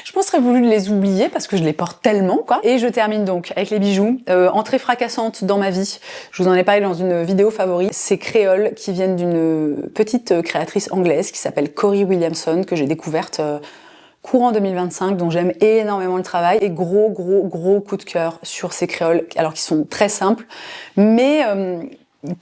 Je m'en serais voulu de les oublier parce que je les porte tellement quoi. Et je termine donc avec les bijoux. Entrée fracassante dans ma vie. Je vous en ai parlé dans une vidéo favorite. Ces créoles qui viennent d'une petite créatrice anglaise qui s'appelle Cory Williamson que j'ai découverte courant 2025, dont j'aime énormément le travail, et gros coup de cœur sur ces créoles, alors qui sont très simples, mais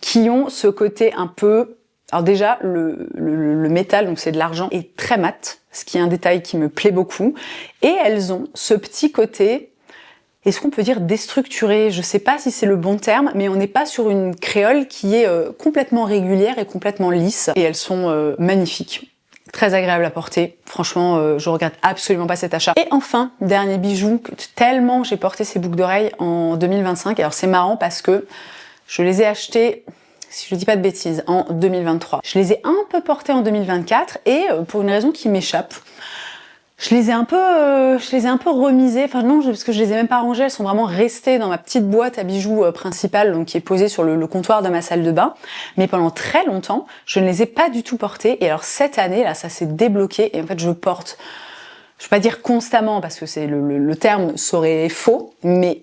qui ont ce côté un peu... Alors déjà, le métal, donc c'est de l'argent, est très mat, ce qui est un détail qui me plaît beaucoup, et elles ont ce petit côté... Est-ce qu'on peut dire déstructuré? Je sais pas si c'est le bon terme, mais on n'est pas sur une créole qui est complètement régulière et complètement lisse, et elles sont magnifiques. Très agréable à porter. Franchement, je regrette absolument pas cet achat. Et enfin, dernier bijou, tellement j'ai porté ces boucles d'oreilles en 2025. Alors c'est marrant parce que je les ai achetés, si je dis pas de bêtises, en 2023. Je les ai un peu portés en 2024 et pour une raison qui m'échappe, je les ai un peu remisées, enfin non, parce que je les ai même pas rangées, elles sont vraiment restées dans ma petite boîte à bijoux principale, donc qui est posée sur le comptoir de ma salle de bain. Mais pendant très longtemps, je ne les ai pas du tout portées. Et alors cette année, là, ça s'est débloqué et en fait, je porte, je vais pas dire constamment parce que c'est le terme serait faux, mais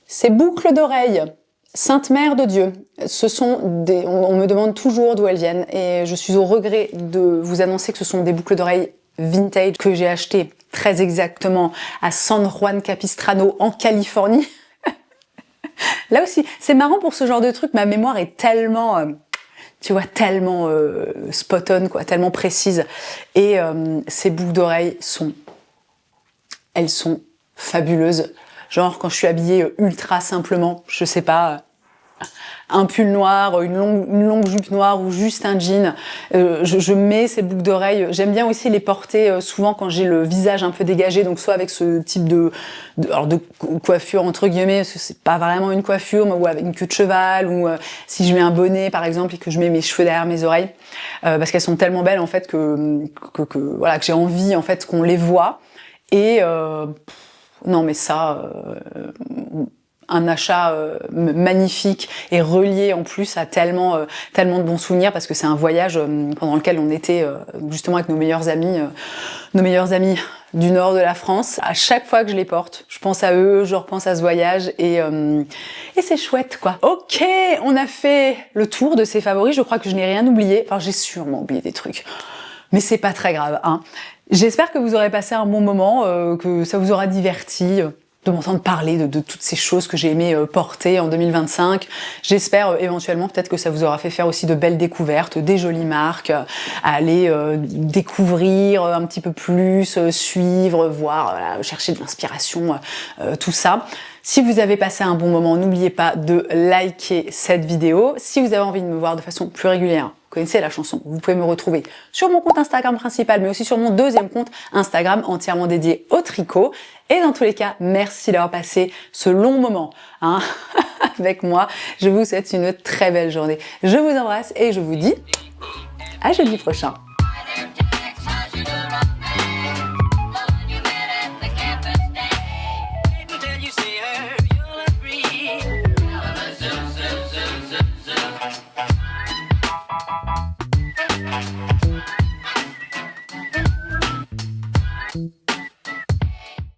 ces boucles d'oreilles, Sainte Mère de Dieu, ce sont des, on me demande toujours d'où elles viennent et je suis au regret de vous annoncer que ce sont des boucles d'oreilles vintage que j'ai acheté très exactement à San Juan Capistrano en Californie. Là aussi, c'est marrant pour ce genre de truc, ma mémoire est tellement, tu vois, tellement spot on, quoi, tellement précise. Et ces boucles d'oreilles elles sont fabuleuses. Genre quand je suis habillée ultra simplement, je sais pas, un pull noir, une longue jupe noire ou juste un jean. Je mets ces boucles d'oreilles. J'aime bien aussi les porter souvent quand j'ai le visage un peu dégagé, donc soit avec ce type de coiffure entre guillemets, parce que c'est pas vraiment une coiffure, mais ou avec une queue de cheval, ou si je mets un bonnet par exemple et que je mets mes cheveux derrière mes oreilles, parce qu'elles sont tellement belles en fait que j'ai envie en fait qu'on les voit. Et non mais ça. Un achat magnifique et relié en plus à tellement de bons souvenirs parce que c'est un voyage pendant lequel on était justement avec nos meilleurs amis du nord de la France. À chaque fois que je les porte, je pense à eux, je repense à ce voyage et c'est chouette quoi. Ok, on a fait le tour de ces favoris, je crois que je n'ai rien oublié, enfin j'ai sûrement oublié des trucs, mais c'est pas très grave, hein. J'espère que vous aurez passé un bon moment, que ça vous aura diverti, de m'entendre parler de toutes ces choses que j'ai aimé porter en 2025. J'espère éventuellement peut-être que ça vous aura fait faire aussi de belles découvertes, des jolies marques, aller découvrir un petit peu plus, suivre, voir, voilà, chercher de l'inspiration, tout ça. Si vous avez passé un bon moment, n'oubliez pas de liker cette vidéo. Si vous avez envie de me voir de façon plus régulière, vous connaissez la chanson, vous pouvez me retrouver sur mon compte Instagram principal, mais aussi sur mon deuxième compte Instagram entièrement dédié au tricot. Et dans tous les cas, merci d'avoir passé ce long moment hein, avec moi. Je vous souhaite une très belle journée. Je vous embrasse et je vous dis à jeudi prochain.